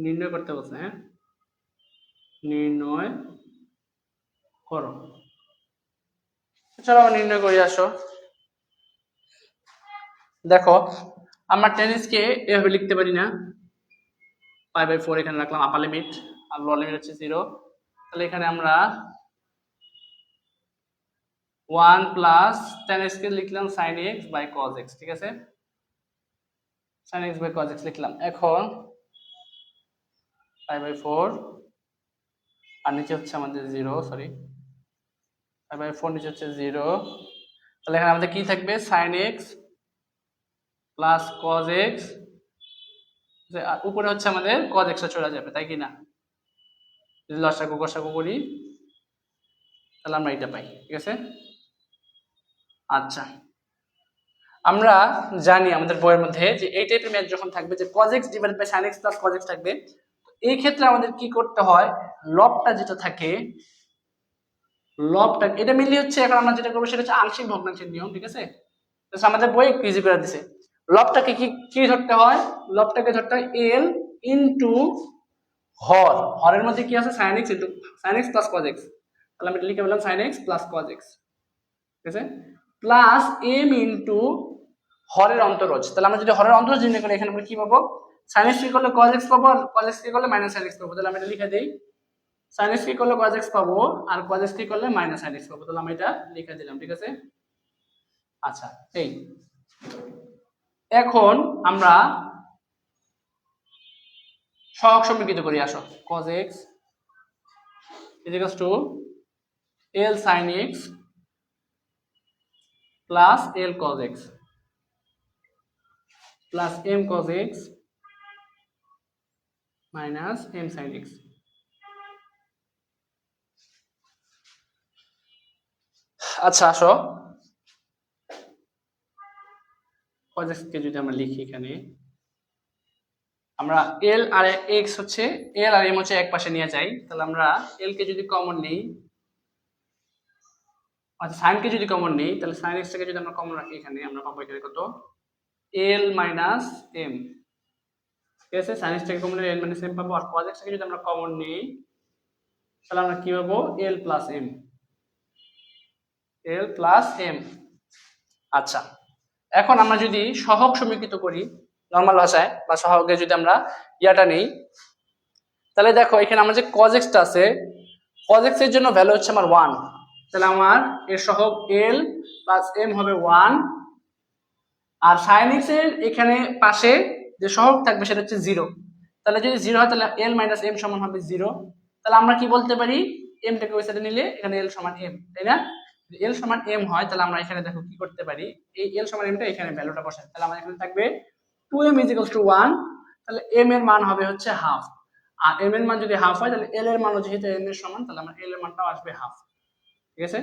নির্ণয় করতে বলছে, হ্যাঁ নির্ণয় করো। চলো আমরা নির্ণয় করি। আসো দেখো আমরা tan x কে এভাবে লিখতে পারি না, π/4 এখানে রাখলাম আপার লিমিট আর লোয়ার লিমিট হচ্ছে 0, তাহলে এখানে আমরা 1 প্লাস tan x কে লিখলাম sin x by cos x, ঠিক আছে, sin x by cos x লিখলাম। এখন π/4 আর নিচে হচ্ছে আমাদের 0, সরি π/4 নিচে হচ্ছে 0, তাহলে এখানে আমাদের কি থাকবে sin x plus cos x, উপরে হচ্ছে আমাদের cos x চলে যাবে, তাই কি না? যদি লসাগু গসাগু করি তাহলে আমরা এটা পাই, ঠিক আছে। আচ্ছা আমরা জানি আমাদের বইয়ের মধ্যে যে এই টাইপের ম্যাথ যখন থাকবে যে cos x divided by sin x plus cos x থাকবে, এই ক্ষেত্রে আমাদের কি করতে হয়, লবটা যেটা থাকে লবটা এটা মিললে হচ্ছে, এখন আমরা যেটা করবো সেটা হচ্ছে আংশিক ভগ্নাংশের নিয়ম, ঠিক আছে। তো আমাদের বই একটু ইজি করে দিছে। লবটাকে কি ধরতে হয়, লবটাকে ধরতে হয় l ইনটু হর, হরের মধ্যে কি আছে sin x into sin x plus cos x, তাহলে আমি লিখে বললাম sin x plus cos x, ঠিক আছে, প্লাস m ইনটু হরের অন্তরজ। তাহলে আমরা যদি হরের অন্তরজ নির্ণয় করি, এখানে আমরা কি পাবো, sin x কে করলে cos x পাবো, আর cos x কে করলে মাইনাস sin x পাবো। তাহলে আমরা এটা লিখে দেই, sin x কে করলে cos x পাবো, আর cos x কে করলে মাইনাস sin x পাবো। তাহলে আমরা এটা লিখে দিলাম, ঠিক আছে। আচ্ছা, এই এখন আমরা সহগ সমীকৃত করি, আসো। cos x is equals to L sin x plus L cos x plus M cos x minus M sin x। আচ্ছা, আসো cos x কে যদি আমরা লিখি, এখানে আমরা L আর x হচ্ছে, L আর M হচ্ছে এক পাশে নিয়ে যাই, তাহলে আমরা L কে যদি কমন নিই, আচ্ছা sin কে যদি কমন নিই, তাহলে sin x টাকে যদি আমরা কমন রাখি, এখানে আমরা পাবো এখানে কত, L minus M, ঠিক আছে। sin x টাকে কমন নিলে L minus M পাবো, আর cos x টাকে যদি আমরা কমন নিই, তাহলে আমরা কি পাবো, L plus M, L plus M। আচ্ছা, এখন আমরা যদি সহগ সমীকৃত করি নরমাল ভাষায়, বা সহগে যদি আমরা ইয়াটা নেই, তাহলে দেখো এখানে আমার যে cos x টা আছে, cos x এর জন্য ভ্যালু হচ্ছে আমার 1, তাহলে আমার এর সহগ L plus M হবে 1, আর sin x এর এখানে পাশে যে সহগ থাকবে সেটা হচ্ছে 0। তাহলে যদি 0 হয়, তাহলে L minus M সমান হবে 0। তাহলে আমরা কি বলতে পারি, M টাকে ওই সাইডে নিলে এখানে L সমান M, তাই না। যদি L সমান M হয়, তাহলে আমরা এখানে দেখো কি করতে পারি, এই L সমান M টা এখানে ভ্যালুটা বসাই, তাহলে আমাদের এখানে থাকবে 2M is equals to 1, তাহলে M এর মান হবে হচ্ছে হাফ, আর M এর মান যদি হাফ হয়, তাহলে L এর মানও যেহেতু M এর সমান, তাহলে আমরা L এর মানটাও আসবে হাফ, ঠিক আছে।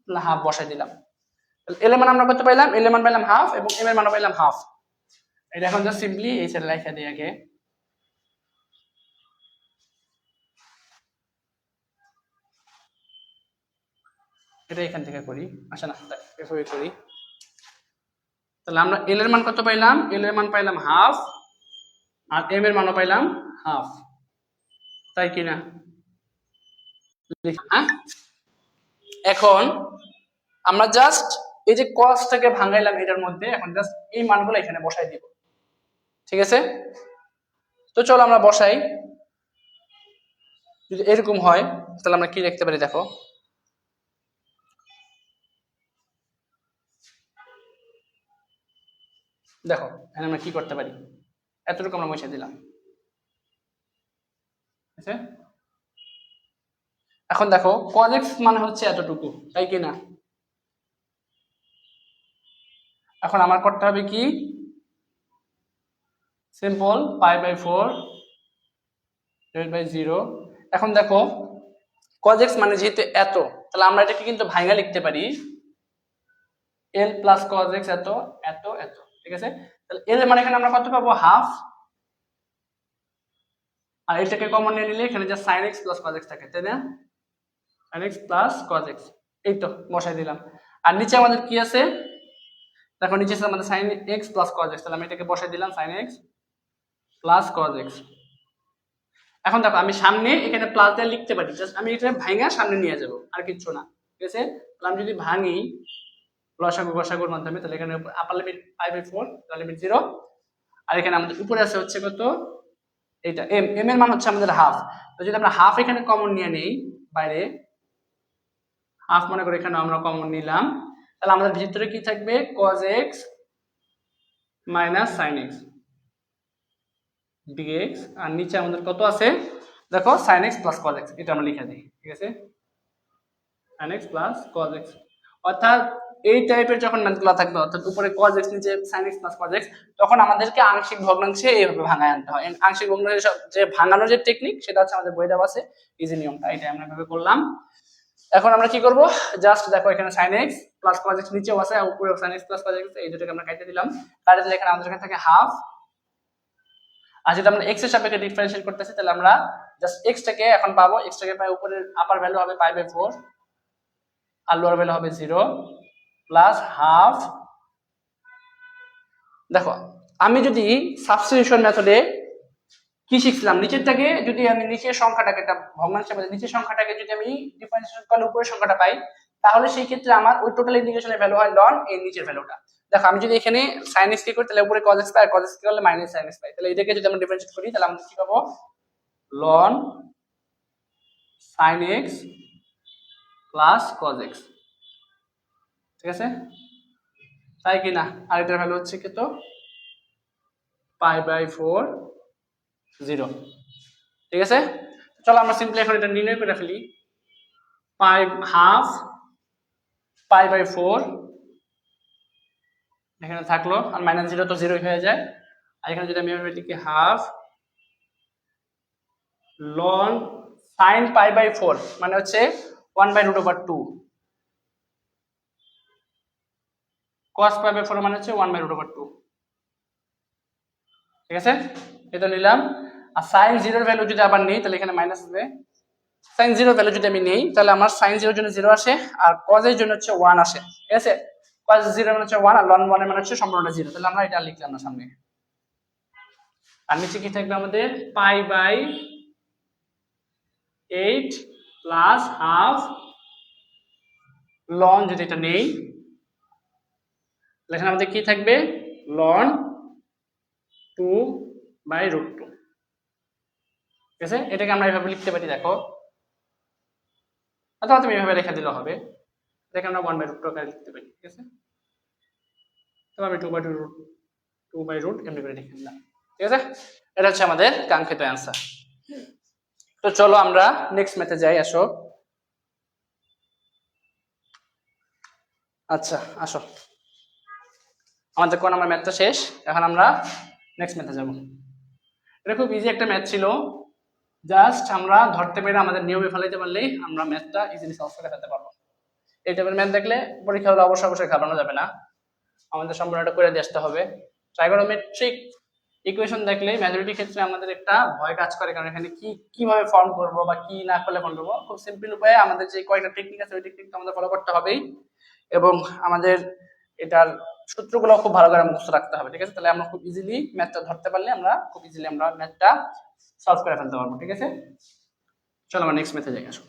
তাহলে হাফ বসাই দিলাম, তাহলে L এর মান আমরা কত পাইলাম, L এর মান পাইলাম হাফ, এবং M এর মানও পাইলাম হাফ। এটা এখন জাস্ট সিম্পলি এই সাইডে লিখে দিই আগে, এটা এখান থেকে করি, আচ্ছা না এভাবে করি। তাহলে আমরা L এর মান কত পাইলাম, L এর মান পাইলাম হাফ, আর M এর মানও পাইলাম হাফ, তাই কিনা। হ্যাঁ, এখন আমরা জাস্ট এই যে cos টাকে ভাঙাইলাম এটার মধ্যে, এখন জাস্ট এই মানগুলো এখানে বসাই দিব, ঠিক আছে। তো চলো আমরা বসাই। যদি এরকম হয়, তাহলে আমরা কি লিখতে পারি, দেখো দেখো এখানে আমরা কি করতে পারি, এতটুকু আমরা বসিয়ে দিলাম, ঠিক আছে। এখন দেখো cos x মানে হচ্ছে এতটুকু, তাই কি না। এখন আমার করতে হবে কি, সিম্পল π/4 /0। এখন দেখো cos x মানে যেহেতু এত, তাহলে আমরা এটাকে কিন্তু ভাঙা লিখতে পারি, L plus cos x এত এত এত, ঠিক আছে। তাহলে L এর মানে এখানে আমরা কত পাবো, হাফ, আর এটাকে কমন নিয়ে নিলে এখানে যে sin x plus cos x থাকে, তাই না, sin x plus cos x, এই তো বসাই দিলাম। আর নিচে আমাদের কি আছে, দেখো নিচে আছে আমাদের sin x plus cos x, তাহলে আমি এটাকে বসাই দিলাম sin x plus cos x। এখন দেখো আমি সামনে এখানে প্লাস দিয়ে লিখতে পারি, জাস্ট আমি এটা ভাঙা সামনে নিয়ে যাব, আর কিছু না, ঠিক আছে। তাহলে আমি যদি ভাঙি লসাগু গসাগুর মাধ্যমে, তাহলে এখানে আপার লিমিট π/4, লোয়ার লিমিট 0, আর এখানে আমাদের উপরে আছে হচ্ছে কত, এটা m, m এর মান হচ্ছে আমাদের হাফ। তো যদি আমরা হাফ এখানে কমন নিয়ে নেই, বাইরে হাফ মনে করে এখানে আমরা কমন নিলাম, তাহলে আমাদের ভিতরে কি থাকবে, cos x minus sin x dx, আর নিচে আমাদের কত আছে, দেখো sin x plus cos x, এটা আমরা লিখে দিই, ঠিক আছে, sin x plus cos x। অর্থাৎ এই টাইপের যখন ম্যাথগুলো থাকবে, অর্থাৎ উপরে cos x নিচে sin x plus cos x, তখন আমাদেরকে আংশিক ভগ্নাংশে এইভাবে ভাঙায় আনতে হয়। আংশিক ভগ্নাংশে যে ভাঙানোর যে টেকনিক, সেটা হচ্ছে আমাদের বই দেওয়া আছে, এই যে নিয়মটা, এটা আমরা এভাবে করলাম। এখন আমরা কি করব, জাস্ট দেখো এখানে sin x plus cos x নিচেও আছে, আর উপরে sin x plus cos x, এই দুটোকে আমরা কেটে দিলাম, কাটে দিলে এখানে আমাদের এখানে থাকে হাফ। আর যেটা আমরা x এর সাপেক্ষে ডিফারেন্সিয়েট করতেছি, তাহলে আমরা জাস্ট x টাকে এখন পাবো, x টাকে পাই উপরের আপার ভ্যালু হবে π/4, আর লোয়ার ভ্যালু হবে 0 প্লাস হাফ। দেখো আমি যদি সাবস্টিটিউশন মেথডে কি শিখছিলাম, নিচেরটাকে যদি আমি নিচের সংখ্যাটাকে, একটা ভগ্নাংশের মধ্যে নিচের সংখ্যাটাকে যদি আমি ডিফারেন্সিয়েট করলে উপরের সংখ্যাটা পাই, তাহলে সেই ক্ষেত্রে আমার ওই টোটাল ইন্টিগ্রেশনের ভ্যালু হয় ln এই নিচের ভ্যালুটা। দেখো আমি যদি এখানে sin x কে করি তাহলে উপরে cos x পাই, আর cos x কে করলে মাইনাস sin x পাই। তাহলে এটাকে যদি আমরা ডিফারেন্সিয়েট করি তাহলে আমরা কি পাবো, ln sin x plus cos x, ঠিক আছে, তাই কি না? আর এটার ভ্যালু হচ্ছে কত, π/4 0, ঠিক আছে। চলো আমরা সিম্পলি এখন এটা নির্ণয় করে ফেলি। পাই হাফ π/4 এখানে থাকলো, আর মাইনাস 0 তো 0 হয়ে যায়, আর এখানে যদি আমি এভাবে লিখি হাফ ln sin π/4 মানে হচ্ছে 1/√2, cos π/4 মানে হচ্ছে 1/√2, ঠিক আছে, এটা নিলাম। আর sin 0 এর ভ্যালু যদি আবার নেই তাহলে এখানে মাইনাস আসবে। sin 0 এর ভ্যালু যদি আমি নেই তাহলে আমার sin 0 এর জন্য 0 আসে, আর cos এর জন্য হচ্ছে 1 আসে, ঠিক আছে। cos 0 মানে হচ্ছে 1, আর ln 1 এর মানে হচ্ছে সম্পূর্ণটা 0, তাহলে আমরা এটা লিখলাম না সামনে। আর নিচে কি থাকবে আমাদের, π/8 প্লাস হাফ ln, যদি এটা নেই তাহলে এখানে আমাদের কি থাকবে, ln 2/√2, ঠিক আছে। এটাকে আমরা এইভাবে লিখতে পারি, দেখো, অথবা তুমি এইভাবে রেখে দিলেও হবে, এটাকে আমরা 1/√2 আকারে লিখতে পারি, ঠিক আছে। তো আমি 2/√2 এমনি করে লিখে দিলাম, ঠিক আছে। এটা হচ্ছে আমাদের কাঙ্ক্ষিত অ্যান্সার। তো চলো আমরা নেক্সট ম্যাথে যাই, আসো। আচ্ছা আসো, আমাদের কোন নাম্বার ম্যাথটা শেষ, এখন আমরা নেক্সট ম্যাথে যাব। এটা খুব ইজি একটা ম্যাথ ছিল, জাস্ট আমরা ধরতে পেরে আমাদের নিয়মে ফেলাইতে পারলেই আমরা ম্যাথটা ইজিলি সলভ করে ফেলতে পারবো। এই টাইপের ম্যাথ দেখলে পরীক্ষা হলে অবশ্যই ঘাবড়ানো যাবে না, আমাদের সম্পূর্ণটা করে দিয়ে আসতে হবে। ট্রাইগোনোমেট্রিক ইকুয়েশন দেখলে মেজরিটি ক্ষেত্রে আমাদের একটা ভয় কাজ করে, কারণ এখানে কিভাবে ফর্ম করব বা কি না করলে ফর্ম করবো, খুব সিম্পল উপায়ে আমাদের যে কয়েকটা টেকনিক আছে ওই টেকনিকটা আমাদের ফলো করতে হবেই, এবং আমাদের এটার সূত্রগুলো খুব ভালো করে মুখস্থ রাখতে হবে, ঠিক আছে। তাহলে আমরা খুব ইজিলি ম্যাথটা ধরতে পারলে আমরা খুব ইজিলি আমরা ম্যাথটা সলভ করে ফেলতে পারবো, ঠিক আছে। চলো আমরা নেক্সট ম্যাথে যাই, আসো।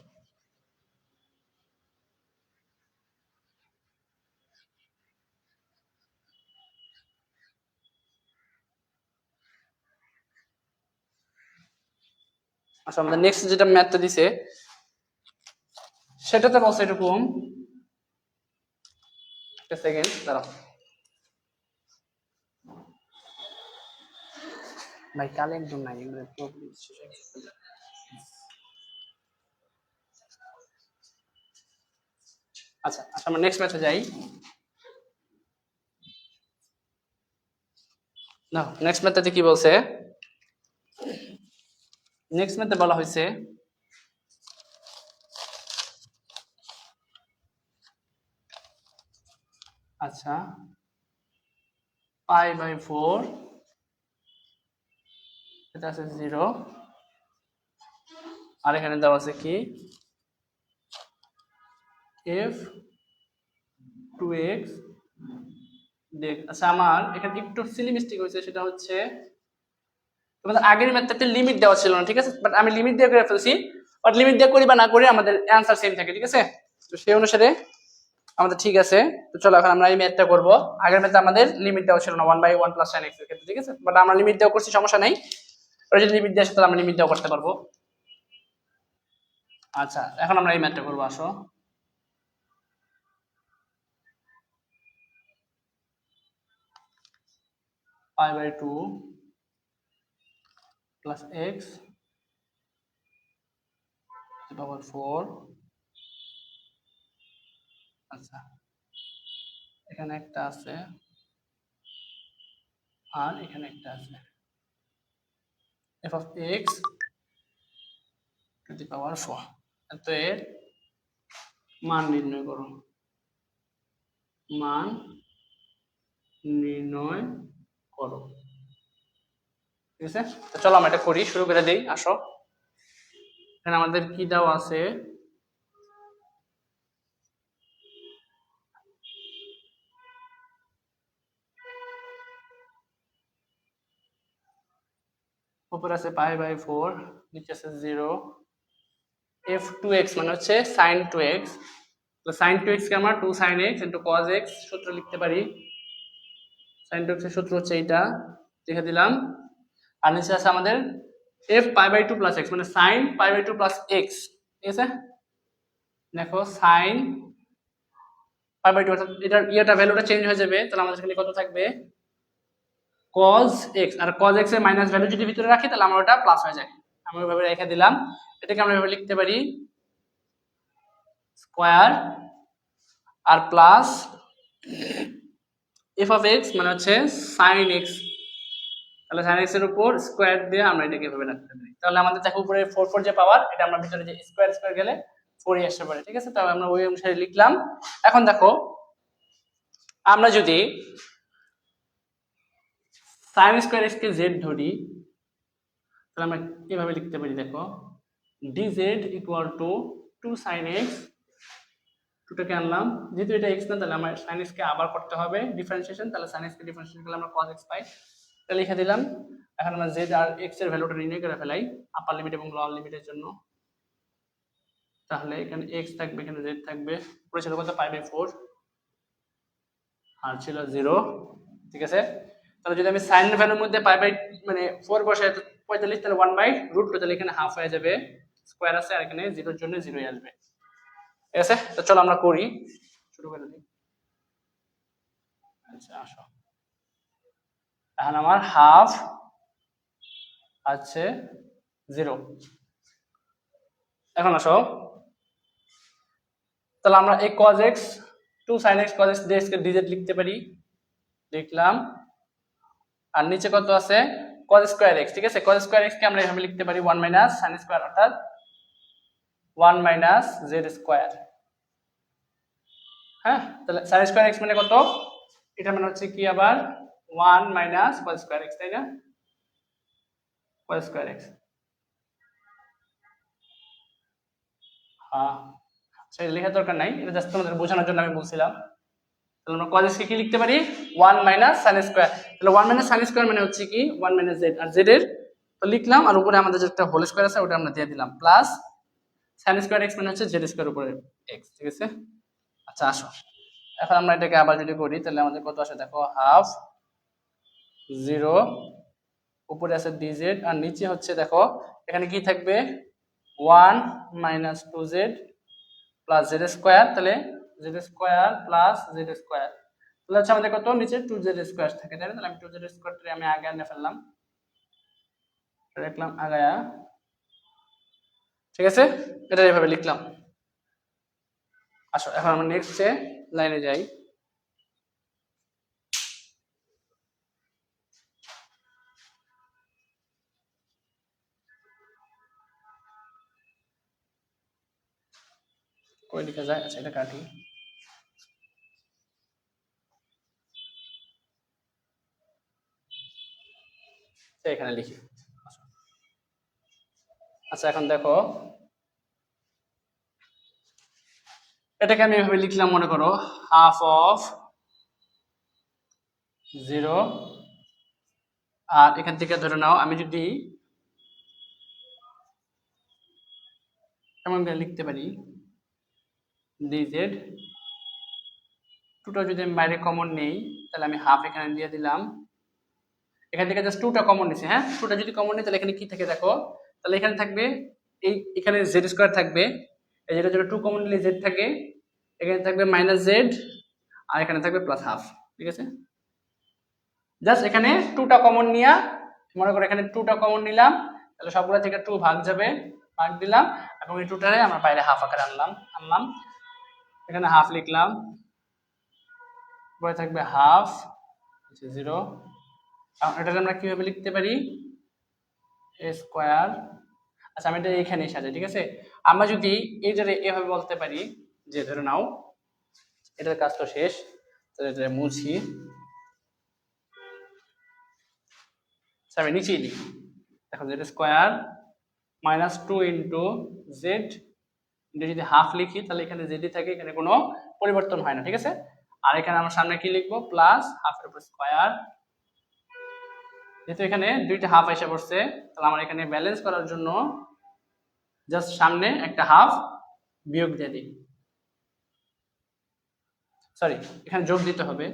আচ্ছা, আমাদের নেক্সট যেটা ম্যাথটা দিছে সেটাতে বলছে এরকম, একটা সেকেন্ড দাঁড়াও ভাই, কালে একদম নাই এগুলো প্রবলেম। আচ্ছা আচ্ছা, আমরা নেক্সট ম্যাথে যাই। না, নেক্সট ম্যাথে কি বলছে, নেক্সট ম্যাথে বলা হয়েছে আচ্ছা π/4 এটা আছে 0, আর এখানে দেওয়া আছে কি f2x দেখ। আচ্ছা, আমার এখানে একটু সিলি মিস্টেক হয়েছে, সেটা হচ্ছে তোমাদের আগের ম্যাথটাতে লিমিট দেওয়া ছিল না, ঠিক আছে, বাট আমি লিমিট দিয়ে করে ফেলছি, বাট লিমিট দিয়ে করি বা না করি আমাদের অ্যান্সার সেম থাকে, ঠিক আছে। তো সেই অনুসারে আমাদের ঠিক আছে। তো চলো এখন আমরা এই ম্যাথটা করব। আগের ম্যাথে আমাদের লিমিট দেওয়া ছিল না 1/1 + sin x এর ক্ষেত্রে, ঠিক আছে, বাট আমরা লিমিট দেওয়া করছি, সমস্যা নাই। আর যদি লিমিট দিয়ে আসে তাহলে আমরা লিমিট দেওয়া করতে পারবো। আচ্ছা, এখন আমরা এই ম্যাথটা করবো, আসো। π/2 + x ⁴ আচ্ছা, এখানে একটা আছে আর এখানে একটা আছে, f(x) ⁴ তো এর মান নির্ণয় করো, মান নির্ণয় করো, ঠিক আছে। তো চলো আমরা এটা করি, শুরু করে দেই, আসো। এখানে আমাদের কি দেওয়া আছে, উপরে আছে π/4, নিচে আছে 0, f2x মানে হচ্ছে sin 2x, তো sin 2x কে আমরা 2 sin x * cos x সূত্র লিখতে পারি, সাইন 2x এর সূত্র হচ্ছে এইটা, লিখে দিলাম। আর নিচে আছে আমাদের f π/2 + x, মানে sin π/2 + x, ঠিক আছে। দেখো sin π/2, অর্থাৎ এটার ভ্যালুটা চেঞ্জ হয়ে যাবে, তাহলে আমাদের এখানে কত থাকবে cos x, আর cos x এর মাইনাস ভ্যালু যদি ভিতরে রাখি তাহলে আমার ওটা প্লাস হয়ে যায়। আমি ওইভাবে রেখে দিলাম। এটাকে আমরা এভাবে লিখতে পারি স্কয়ার আর প্লাস f of x মানে হচ্ছে sin x, তাহলে sin x এর উপর স্কয়ার দিয়ে আমরা এটাকে এভাবে রাখতে পারি। তাহলে আমাদের দেখো উপরে 4 যে পাওয়ার, এটা আমরা ভিতরে যে স্কয়ার গেলে 4 ই আসতে পারে, ঠিক আছে। তাহলে আমরা ওই অনুসারে লিখলাম। এখন দেখো আমরা যদি sin স্কয়ার x কে z ধরি, তাহলে আমরা এভাবে লিখতে পারি, দেখো dz = 2 sin x, 2টাকে আনলাম, যেহেতু এটা x না তাহলে আমার sin x কে আবার করতে হবে ডিফারেন্সিয়েশন, তাহলে sin x কে ডিফারেন্সিয়েশন করলে আমরা cos x পাই, এটা লিখে দিলাম। এখন আমরা z আর x এর ভ্যালুটা নির্ণয় করে ফেলাই আপার লিমিট এবং লোয়ার লিমিটের জন্য। তাহলে এখানে x থাকবে, এখানে z থাকবে, পুরো ছিল কত π/4 আর ছিল 0, ঠিক আছে। তাহলে যদি আমি sin এর ভ্যালুর মধ্যে মানে 4 বসাই, তো 45, তাহলে 1/√2, তাহলে এখানে হাফ হয়ে যাবে, স্কয়ার আছে আর এখানে 0 এর জন্য 0 আসবে, ঠিক আছে। তো চলো আমরা করি, শুরু করে দিই। আচ্ছা আসো, এখন আমার হাফ আছে 0। এখন আসো, তাহলে আমরা এই cos x 2 sin x cos x dx কে dz লিখতে পারি, লিখলাম। আর নিচে কত আছে cos স্কয়ার x, ঠিক আছে। cos স্কয়ার x কে আমরা এভাবে লিখতে পারি 1 - sin স্কয়ার, অর্থাৎ 1 - z স্কয়ার। হ্যাঁ, তাহলে sin স্কয়ার x মানে কত, এটা মানে হচ্ছে কি আবার 1 - cos স্কয়ার x, তাই না, cos স্কয়ার x। হ্যাঁ, সেটা লেখার দরকার নাই, এটা জাস্ট তোমাদের বোঝানোর জন্য আমি বলছিলাম। তাহলে আমরা cos x কে কি লিখতে পারি 1 - sin স্কয়ার, তাহলে 1 - sin স্কয়ার মানে হচ্ছে কি 1 - z, আর z এর তো লিখলাম, আর উপরে আমাদের যে একটা হোল স্কয়ার আছে ওটা আমরা দিয়ে দিলাম, প্লাস sin স্কয়ার x মানে হচ্ছে z স্কয়ার উপরে x, ঠিক আছে। আচ্ছা আসো, এখন আমরা এটাকে আবার যদি করি তাহলে আমাদের কত আসে, দেখো হাফ 0, উপরে আছে dz, আর নিচে হচ্ছে দেখো এখানে কি থাকবে 1 - 2z প্লাস z স্কয়ার, তাহলে z square plus z square, তাহলে হচ্ছে আমাদের কত নিচে 2z স্কয়ার থাকে, তাই না। তাহলে আমি 2z স্কয়ারটা আমি আগে এনে ফেললাম, লিখলাম আগায়া, ঠিক আছে। এটা এইভাবে লিখলাম। আসো এখন আমরা নেক্সট লাইনে যাই। কই লিখা যায়, আচ্ছা এটা কাটি, এখানে লিখি। আচ্ছা এখন দেখো এটাকে আমি এভাবে লিখলাম, মনে করো হাফ অফ 0, আর এখান থেকে ধরে নাও আমি যদি এমন করে লিখতে পারি dz, 2টা যদি আমি বাইরে কমন নেই তাহলে আমি হাফ এখানে দিয়ে দিলাম, এখান থেকে জাস্ট 2টা কমন নিছি। হ্যাঁ, 2টা যদি কমন নেই তাহলে এখানে কি থাকে দেখো, তাহলে এখানে থাকবে এখানে z স্কয়ার থাকবে, এই যেটা যেটা 2 কমন নিলে z থাকে, এখানে থাকবে -z, আর এখানে থাকবে প্লাস হাফ, ঠিক আছে। জাস্ট এখানে 2টা কমন নিয়া, মনে করো এখানে 2টা কমন নিলাম, তাহলে সবগুলো থেকে 2 ভাগ যাবে, ভাগ দিলাম, এবং এই 2টারে আমরা বাইরে হাফ আকারে আনলাম, এখানে হাফ লিখলাম, পরে থাকবে হাফ 0। এটাকে আমরা কিভাবে লিখতে পারি a স্কয়ার। আচ্ছা আমি এটা এখানে সাজাই, ঠিক আছে। আমরা যদি এইটারে এভাবে বলতে পারি যে ধরে নাও এটার কাজ তো শেষ, তাহলে এটা মুছি, আমি নিচেই লিখি, দেখো z স্কয়ার -2 * z, যদি হাফ লিখি তাহলে এখানে z থাকে, এখানে কোনো পরিবর্তন হয় না, ঠিক আছে। আর এখানে আমরা সামনে কি লিখবো প্লাস হাফের উপর স্কয়ার, যেহেতু এখানে দুইটা হাফ এসে পড়ছে তাহলে আমরা এখানে ব্যালেন্স করার জন্য জাস্ট সামনে একটা হাফ বিয়োগ দিয়ে দিই, সরি এখানে যোগ দিতে হবে,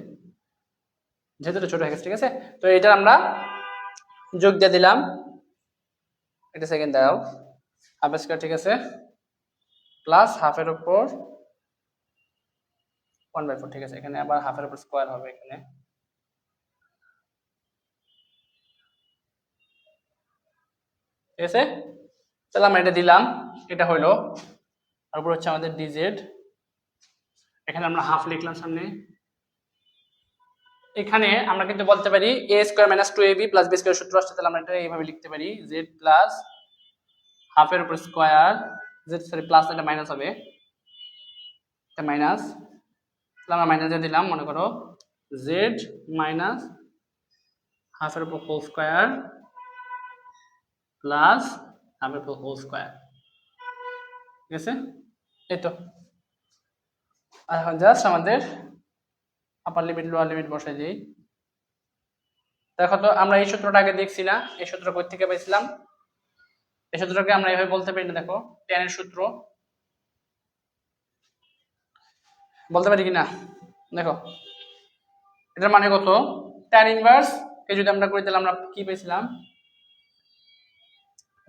যেহেতু এটা ছোট হয়ে গেছে, ঠিক আছে। তো এটা আমরা যোগ দিয়ে দিলাম, এটা সেকেন্ড দাও হাফ স্কয়ার, ঠিক আছে, প্লাস হাফের উপর 1/4, ঠিক আছে। এখানে আবার হাফের উপর স্কয়ার হবে এখানে, ঠিক আছে। তাহলে আমরা এটা দিলাম, এটা হলো। তারপর হচ্ছে আমাদের ডিজেড, এখানে আমরা হাফ লিখলাম সামনে। এখানে আমরা কিন্তু বলতে পারি a square minus 2ab plus b square সূত্র আসছে, তাহলে আমরা এটা এইভাবে লিখতে পারি z প্লাস হাফের উপর স্কয়ার, z সরি প্লাস, এটা মাইনাস হবে, এটা মাইনাস, তাহলে আমরা মাইনাস দিয়ে দিলাম, মনে করো z মাইনাস হাফের উপর হোল স্কয়ার প্লাস হাফের উপর হোল স্কয়ার, ঠিক আছে। এই তো, আর এখন জাস্ট আমাদের আপার লিমিট লোয়ার লিমিট বসাই দিই। দেখো তো আমরা এই সূত্রটা আগে দেখছি না, এই সূত্র কই থেকে পেয়েছিলাম? এই সূত্রকে আমরা এইভাবে বলতে পারি না, দেখো tan এর সূত্র বলতে পারি কিনা, দেখো এটার মানে কত, tan ইনভার্স কে যদি আমরা করি তাহলে আমরা কি পেয়েছিলাম,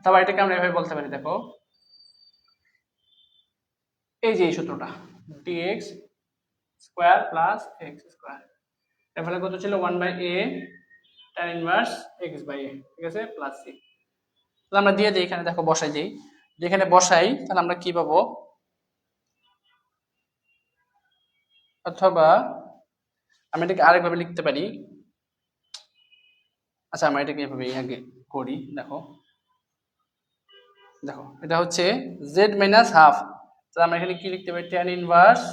তারপর এটাকে আমরা এইভাবে বলতে পারি, দেখো এই যে এই সূত্রটা dx square plus x square, এর ফলে কত ছিল 1/a tan inverse x by a, ঠিক আছে, প্লাস c। তাহলে আমরা দিয়ে দিই এখানে, দেখো বসাই দিই, যেখানে বসাই তাহলে আমরা কি পাবো, অথবা আমি এটাকে আরেকভাবে লিখতে পারি, আচ্ছা আমরা এটাকে এভাবে আগে করি, দেখো দেখো এটা হচ্ছে z মাইনাস হাফ, তাহলে আমরা এখানে কি লিখতে পারি, tan ইনভার্স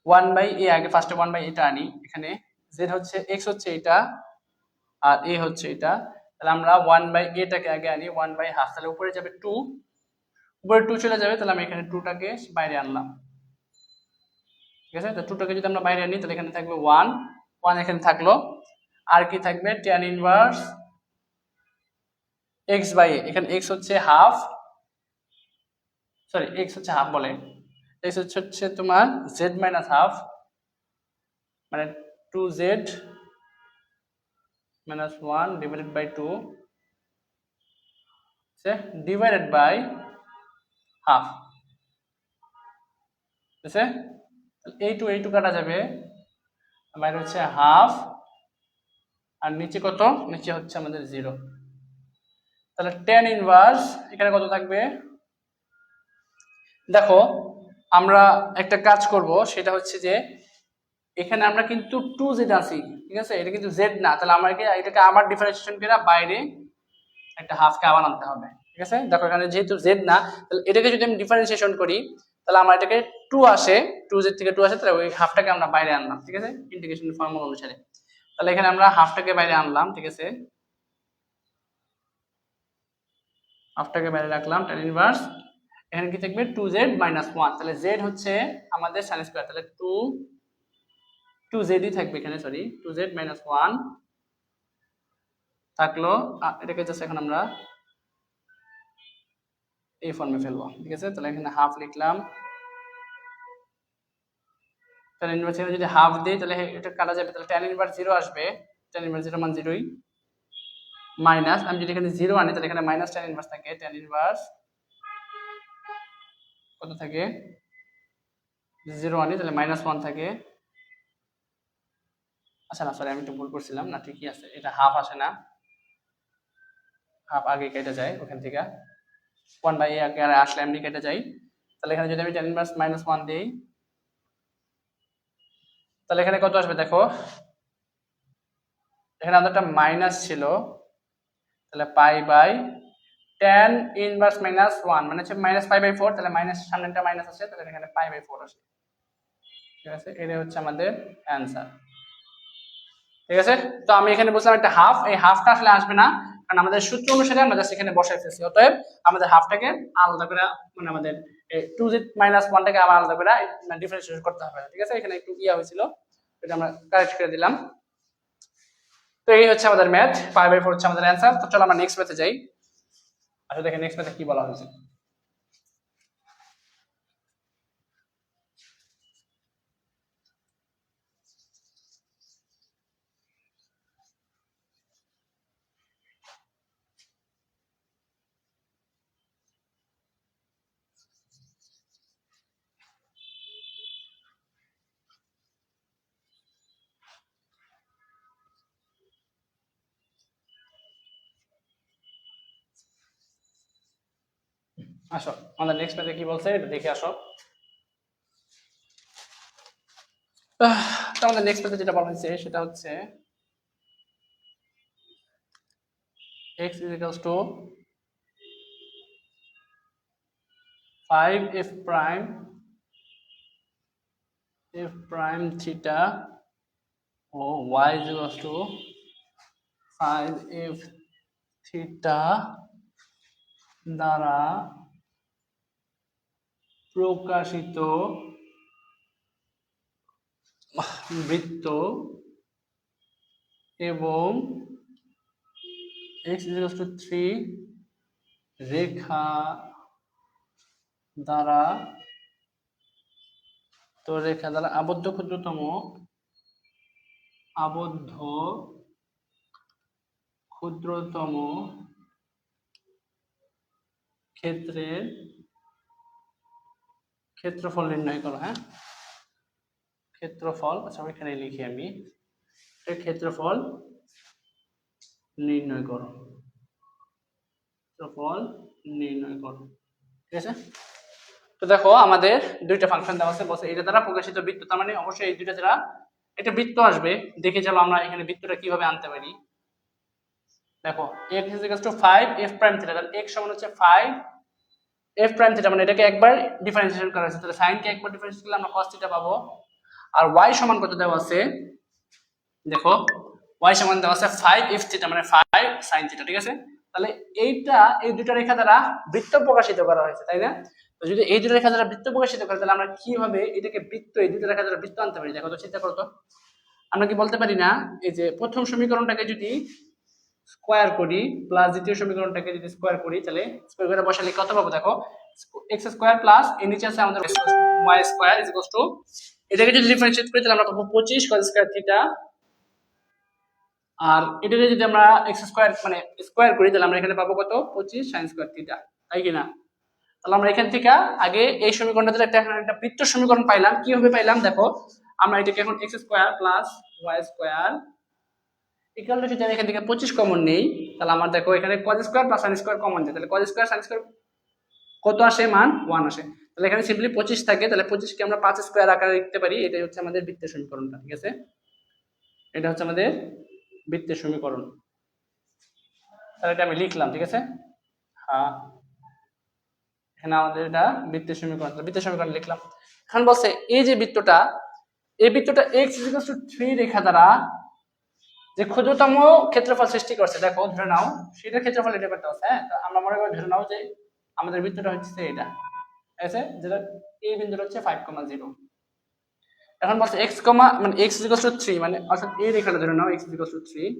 1/a, আগে ফার্স্টে 1/a টা আনি, এখানে z হচ্ছে x হচ্ছে এটা আর a হচ্ছে এটা, তাহলে আমরা 1/a টাকে আগে আনি, 1/2, তাহলে উপরে যাবে 2, উপরে 2 চলে যাবে, তাহলে আমি এখানে 2 টাকে বাইরে আনলাম, ঠিক আছে। তো 2 টাকে যদি আমরা বাইরে আনি তাহলে এখানে থাকবে 1 এখানে থাকলো, আর কি থাকবে tan inverse x by a, এখানে x হচ্ছে হাফ, সরি x হচ্ছে হাফ বলে, x হচ্ছে তোমার z মাইনাস হাফ, মানে 2z minus 1 divided by 2 divided by half, ঠিক আছে। এই টু কাটা যাবে, বাইরে হচ্ছে হাফ, আর নিচে কত, নিচে হচ্ছে আমাদের 0, তাহলে tan ইনভার্স এখানে কত থাকবে, দেখো আমরা একটা কাজ করব, সেটা হচ্ছে যে এখানে আমরা কিন্তু 2z আছি, ঠিক আছে, এটা কিন্তু z না, তাহলে আমাকে এটাকে আবার ডিফারেন্সিয়েশন করে বাইরে একটা হাফকে আবার আনতে হবে, ঠিক আছে। দেখো এখানে যেহেতু z না, তাহলে এটাকে যদি আমি ডিফারেন্সিয়েশন করি তাহলে আমার এটাকে 2 আসে, 2z থেকে 2 আসে, তাহলে ওই হাফটাকে আমরা বাইরে আনলাম, ঠিক আছে, ইন্টিগ্রেশন ফর্মুলা অনুসারে। তাহলে এখানে আমরা হাফটাকে বাইরে আনলাম, ঠিক আছে, হাফটাকে বাইরে রাখলাম, tan ইনভার্স এখানে কি থাকবে 2z minus 1, তাহলে z হচ্ছে আমাদের sin স্কয়ার, তাহলে 2z ই থাকবে এখানে, সরি 2z minus 1 থাকলো, এটাকে জাস্ট এখন আমরা এই ফর্মে ফেলবো, ঠিক আছে। তাহলে এখানে হাফ লিখলাম, tan ইনভার্স এখানে যদি হাফ দেই তাহলে এটা কাটা যাবে, তাহলে tan ইনভার্স 0 আসবে, tan ইনভার্স 0 মান 0ই, মাইনাস আমি যদি এখানে 0 আনি তাহলে এখানে মাইনাস tan ইনভার্স থাকে, tan ইনভার্স কত থাকে, 0 আনি তাহলে -1 থাকে, আচ্ছা না সরি আমি একটু ভুল করছিলাম, না ঠিকই আছে, এটা হাফ আসে না, হাফ আগে কেটে যায় ওখান থেকে, 1/a আগে আর আসলে এমনি কেটে যায়, তাহলে এখানে যদি আমি tan ইনভার্স -1 দেই তাহলে এখানে কত আসবে, দেখো এখানে আমাদের একটা মাইনাস ছিল, তাহলে পাই বাই tan ইনভার্স -1 মানে হচ্ছে -π/4, তাহলে মাইনাস সামনেটা মাইনাস আছে, তাহলে এখানে π/4 আসে, ঠিক আছে। এটা হচ্ছে আমাদের অ্যানসার, ঠিক আছে। তো আমি এখানে বলছিলাম একটা হাফ, এই হাফটা আসলে আসবে না, কারণ আমাদের সূত্র অনুসারে আমরা জাস্ট এখানে বসাই ফেলছি, অতএব আমাদের হাফটাকে আলাদা করে, মানে আমাদের 2z - 1 টাকে আবার আলাদা করে ডিফারেন্সিয়েট করতে হবে, ঠিক আছে। এখানে একটু ইয়া হয়েছিল, এটা আমরা কারেক্ট করে দিলাম। তো এই হচ্ছে আমাদের ম্যাথ, π/4 হচ্ছে আমাদের অ্যানসার। তো চলো আমরা নেক্সট ম্যাথে যাই, আসলে দেখেন নেক্সট ম্যাথে কি বলা হয়েছে। আসো আমাদের নেক্সট পেজে কি বলছে এটা দেখে আসো। তো আমাদের নেক্সট পেজে যেটা বলা হয়েছে সেটা হচ্ছে x is equals to 5f prime f prime theta O y is equals to 5f theta দ্বারা প্রকাশিত বৃত্ত এবং x is equals to 3 রেখা দ্বারা আবদ্ধ ক্ষুদ্রতম ক্ষেত্রের ক্ষেত্রফল নির্ণয় করো। হ্যাঁ, ক্ষেত্রফল, আচ্ছা আমি এখানে লিখি, আমি এর ক্ষেত্রফল নির্ণয় করো, ক্ষেত্রফল নির্ণয় করো। ঠিক আছে, তো দেখো আমাদের দুইটা ফাংশন দেওয়া আছে, বলছে এটা দ্বারা প্রকাশিত বৃত্ত, তার মানে অবশ্যই এই দুইটা দ্বারা একটা বৃত্ত আসবে। দেখে চলো আমরা এখানে বৃত্তটা কিভাবে আনতে পারি। দেখো x is equals to 5 f prime theta, তাহলে x সমান হচ্ছে 5 f prime theta, মানে এটাকে একবার ডিফারেন্সিয়েশন করা হয়েছে, তাহলে sin কে একবার ডিফারেন্সিয়েট করলে আমরা cos theta পাবো। আর y সমান কত দেওয়া আছে, দেখো y সমান দেওয়া আছে 5 f theta, মানে 5 sin theta। ঠিক আছে, তাহলে এইটা এই দুটো রেখা দ্বারা বৃত্ত প্রকাশিত করা হয়েছে, তাই না? তো যদি এই দুটো রেখা দ্বারা বৃত্ত প্রকাশিত করে, তাহলে আমরা কিভাবে এটাকে বৃত্ত, এই দুটো রেখা দ্বারা বৃত্ত আনতে পারি? দেখো তো, চিন্তা করো তো, আমরা কি বলতে পারি না এই যে প্রথম সমীকরণটাকে যদি স্কয়ার করি প্লাস দ্বিতীয় সমীকরণটাকে যদি স্কয়ার করি, তাহলে স্কয়ার করে বসালে কত পাবো? দেখো x স্কয়ার প্লাস এর নিচে আছে আমাদের y square is equals to, এটাকে যদি ডিফারেন্সিয়েট করি তাহলে আমরা পাবো 25 cos স্কয়ার থিটা, আর এটাকে যদি আমরা x স্কয়ার মানে স্কয়ার করি তাহলে আমরা এখানে পাবো কত? 25 sin স্কয়ার থিটা, তাই কি না? তাহলে আমরা এখান থেকে আগে এই সমীকরণটাতে একটা বৃত্ত সমীকরণ পাইলাম। কিভাবে পাইলাম দেখো, আমরা এটাকে এখন x square plus y square equal to, যদি আমি এখান থেকে 25 কমন নেই তাহলে আমার দেখো এখানে cos square plus sin square common যায়, তাহলে cos স্কয়ার sin স্কয়ার কত আসে? মান 1 আসে। তাহলে এখানে সিম্পলি 25 থাকে, তাহলে 25 কে আমরা 5 স্কয়ার আকারে লিখতে পারি। এটাই হচ্ছে আমাদের বৃত্তের সমীকরণটা। ঠিক আছে, এটা হচ্ছে আমাদের বৃত্তের সমীকরণ, তাহলে এটা আমি লিখলাম। ঠিক আছে, হ্যাঁ এখানে আমাদের এটা বৃত্তের সমীকরণ, বৃত্তের সমীকরণ লিখলাম। এখন বলছে এই যে বৃত্তটা, এই বৃত্তটা x 3 রেখা দ্বারা যে ক্ষুদ্রতম ক্ষেত্রফল সৃষ্টি করছে, দেখো ধরে নাও সেটার ক্ষেত্রফল এটা করতে হবে। হ্যাঁ, তো আমরা মনে করি ধরে নাও যে আমাদের বৃত্তটা হচ্ছে এটা, ঠিক আছে, যেটা এই বিন্দুটা হচ্ছে 5,0। এখন বলছে x, মানে x 3, মানে অর্থাৎ এই রেখাটা ধরে নাও x 3,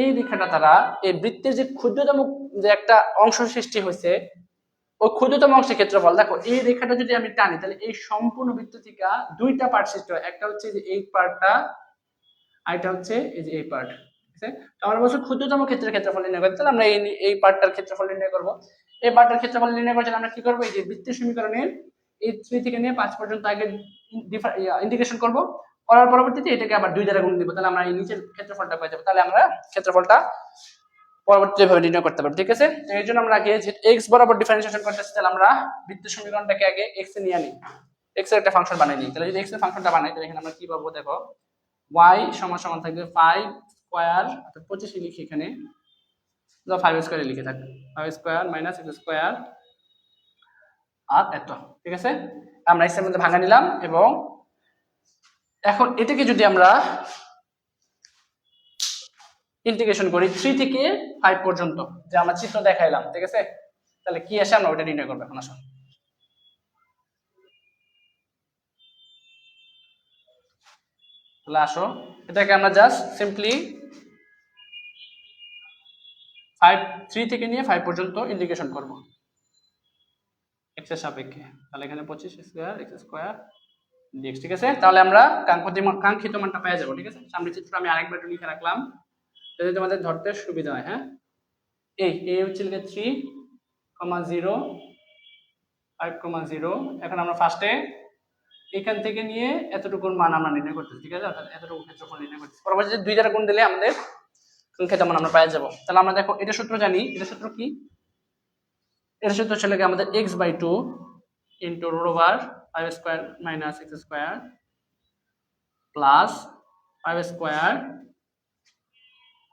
এই রেখাটা দ্বারা এই বৃত্তের যে ক্ষুদ্রতম যে একটা অংশ সৃষ্টি হয়েছে, ওই ক্ষুদ্রতম অংশের ক্ষেত্রফল, দেখো এই রেখাটা যদি আমি টানি তাহলে এই সম্পূর্ণ বৃত্ত থেকে দুইটা পার্ট সৃষ্টি হয়, একটা হচ্ছে যে এই পার্টটা, আর এটা হচ্ছে এই যে এই পার্ট। ঠিক আছে, তো আমরা বলছি ক্ষুদ্রতম ক্ষেত্রের ক্ষেত্রফল নির্ণয় করতে, তাহলে আমরা এই পার্টটার ক্ষেত্রফল নির্ণয় করব। এই পার্টটার ক্ষেত্রফল নির্ণয় করার জন্য আমরা কি করব? এই যে বৃত্তের সমীকরণের এই 3 থেকে নিয়ে 5 পর্যন্ত আগে ইন্টিগ্রেশন করব, করার পরবর্তীতে এটাকে আবার 2 দ্বারা গুণ দিব, তাহলে আমরা এই নিচের ক্ষেত্রফলটা পেয়ে যাব। তাহলে আমরা ক্ষেত্রফলটা পরবর্তীতে ভাবে নির্ণয় করতে পারবো। ঠিক আছে, তো এর জন্য আমরা আগে যে x বরাবর ডিফারেন্সিয়েশন করতেছি, তাহলে আমরা বৃত্তের সমীকরণটাকে আগে x এ নিয়ে নিই, x এর একটা ফাংশন বানাই নিই। তাহলে যদি x এর ফাংশনটা বানাই তাহলে এখানে আমরা কি পাবো? দেখো y সমান সমান থাকবে 5 স্কয়ার, অর্থাৎ 25 লিখি এখানে, 5 স্কয়ার লিখে থাকবে 5 স্কয়ার মাইনাস x স্কয়ার আর এত। ঠিক আছে, আমরা x এর মধ্যে ভাঙা নিলাম, এবং এখন এটাকে যদি আমরা ইন্টিগ্রেশন করি 3 থেকে 5 পর্যন্ত, যে আমরা চিত্র দেখাইলাম, ঠিক আছে, তাহলে কি আসে আমরা ওটা নির্ণয় করব। এখন আসো, তাহলে আসো এটাকে আমরা জাস্ট সিম্পলি 3 থেকে নিয়ে 5 পর্যন্ত ইন্টিগ্রেশন করব x এর সাপেক্ষে। তাহলে এখানে 25 স্কয়ার x স্কয়ার dx। ঠিক আছে, তাহলে আমরা কাঙ্ক্ষিত মানটা পেয়ে যাব। ঠিক আছে, সামনে চিত্র আমি আরেকবার একটু লিখে রাখলাম যাতে তোমাদের ধরতে সুবিধা হয়। হ্যাঁ, এই হচ্ছে 3, 0, 5, 0। এখন আমরা ফার্স্টে এখান থেকে নিয়ে এতটুকুর মান আমরা নির্ণয় করতেছি। ঠিক আছে, অর্থাৎ এতটুকু ক্ষেত্রফল নির্ণয় করতেছি। পরবর্তীতে 2 দ্বারা গুণ দিলে আমাদের কাঙ্ক্ষিত মান আমরা পেয়ে যাব। তাহলে আমরা দেখো এটা সূত্র জানি, এটা সূত্র কি? এর সাথে চলে গিয়ে আমাদের x/2 into root over 5 square minus x square plus 5 square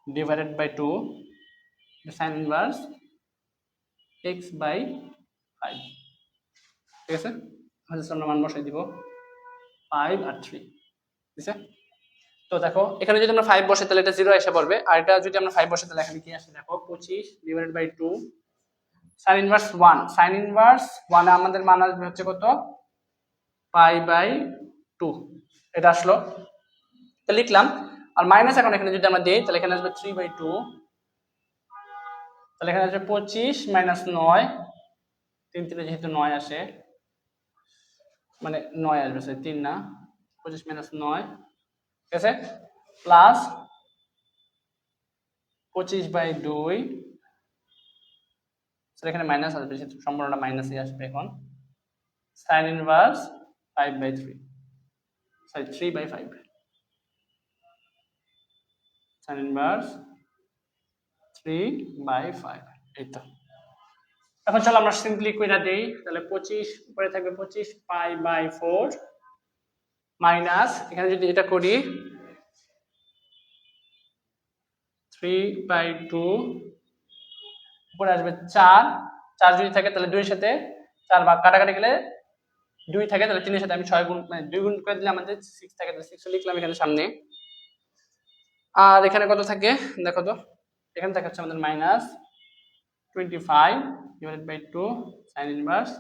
divided by 2 sine inverse x/5। ঠিক আছে, আমরা মান বসাই দিব 5 আর 3। ঠিক আছে, তো দেখো এখানে যদি আমরা 5 বসে তাহলে এটা 0 এসে পড়বে, আর এটা যদি আমরা 5 বসে তাহলে এখানে কি আসে দেখো 25 divided by 2 sin inverse 1। sin inverse 1 এ আমাদের মান আসবে হচ্ছে কত π/2, এটা আসলো। তো লিখলাম, আর মাইনাস এখন এখানে যদি আমরা দেই তাহলে এখানে আসবে 3/2, তাহলে এখানে আসবে 25 মাইনাস 9, 3 3 যেহেতু 9 আসে মানে 9 আসবে, সরি 3 না, 25 মাইনাস 9, ঠিক আছে, প্লাস 25/2, এখানে মাইনাস আসবে, সম্পূর্ণটা মাইনাসই আসবে এখন, sin inverse 5/3, sorry 3/5, sin inverse 3/5। এই তো, এখন চলো আমরা সিম্পলি কইরা দেই, তাহলে 25 উপরে থাকবে 25 π/4 মাইনাস এখানে যদি এটা করি 3/2 উপরে আসবে 4, 4 যদি থাকে তাহলে 2 এর সাথে 4 ভাগ কাটাকাটি গেলে 2 থাকে, তাহলে 3 এর সাথে আমি 6 গুণ মানে 2 গুণ করে দিলে আমাদের 6 থাকে, তাহলে 6 লিখলাম এখানে সামনে। আর এখানে কত থাকে দেখো তো, এখানে থাকে হচ্ছে আমাদের -25 ডিভাইডেড বাই 2 sin ইনভার্স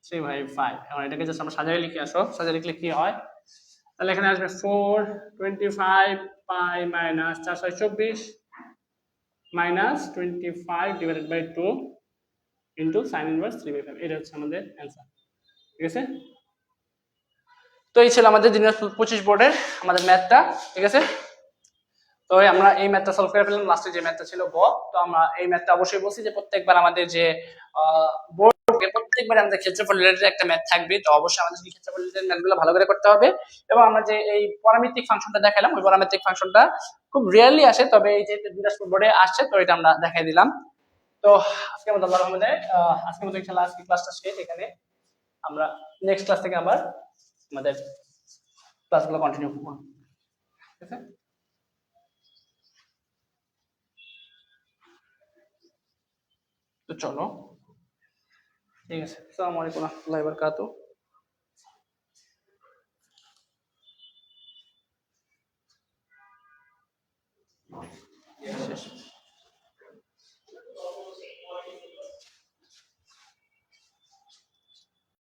3/5। এখন এটাকে জাস্ট আমরা সাজিয়ে লিখে আসো, সাজিয়ে লিখলে কি হয়, তাহলে এখানে আসবে 4 25 pi minus 4 6 24 minus 25 divided by 2 into sine inverse 3/5। এটা হচ্ছে আমাদের অ্যান্সার। ঠিক আছে, তো এই ছিল আমাদের 2025 বোর্ডের আমাদের ম্যাথটা। ঠিক আছে, তো আমরা এই ম্যাথটা সলভ করে ফেললাম, লাস্টে যে ম্যাথটা ছিল গ। তো আমরা এই ম্যাথটা অবশ্যই বলছি যে প্রত্যেকবার আমাদের যে বোর্ডে প্রত্যেকবার আমাদের ক্ষেত্রফল রিলেটেড একটা ম্যাথ থাকবে, তো অবশ্যই আমাদের ক্ষেত্রফল রিলেটেড ম্যাথগুলো ভালো করে করতে হবে। এবং আমরা যে এই পরামিতিক ফাংশনটা দেখালাম, ওই পরামিতিক ফাংশনটা খুব রিয়ারলি আসে, তবে এই যে দিনাজপুর বোর্ডে আসছে, তো এটা আমরা দেখাই দিলাম। তো আজকের মতো আল্লাহর রহমতে আজকের মতো ইনশাআল্লাহ আজকে ক্লাসটা শেষ। এখানে আমরা নেক্সট ক্লাস থেকে আবার আমাদের ক্লাসগুলো কন্টিনিউ করব। ঠিক আছে, তো চলো, ঠিক আছে, আসসালামু আলাইকুম ওয়া রাহমাতুল্লাহি ওয়া বারাকাতুহু।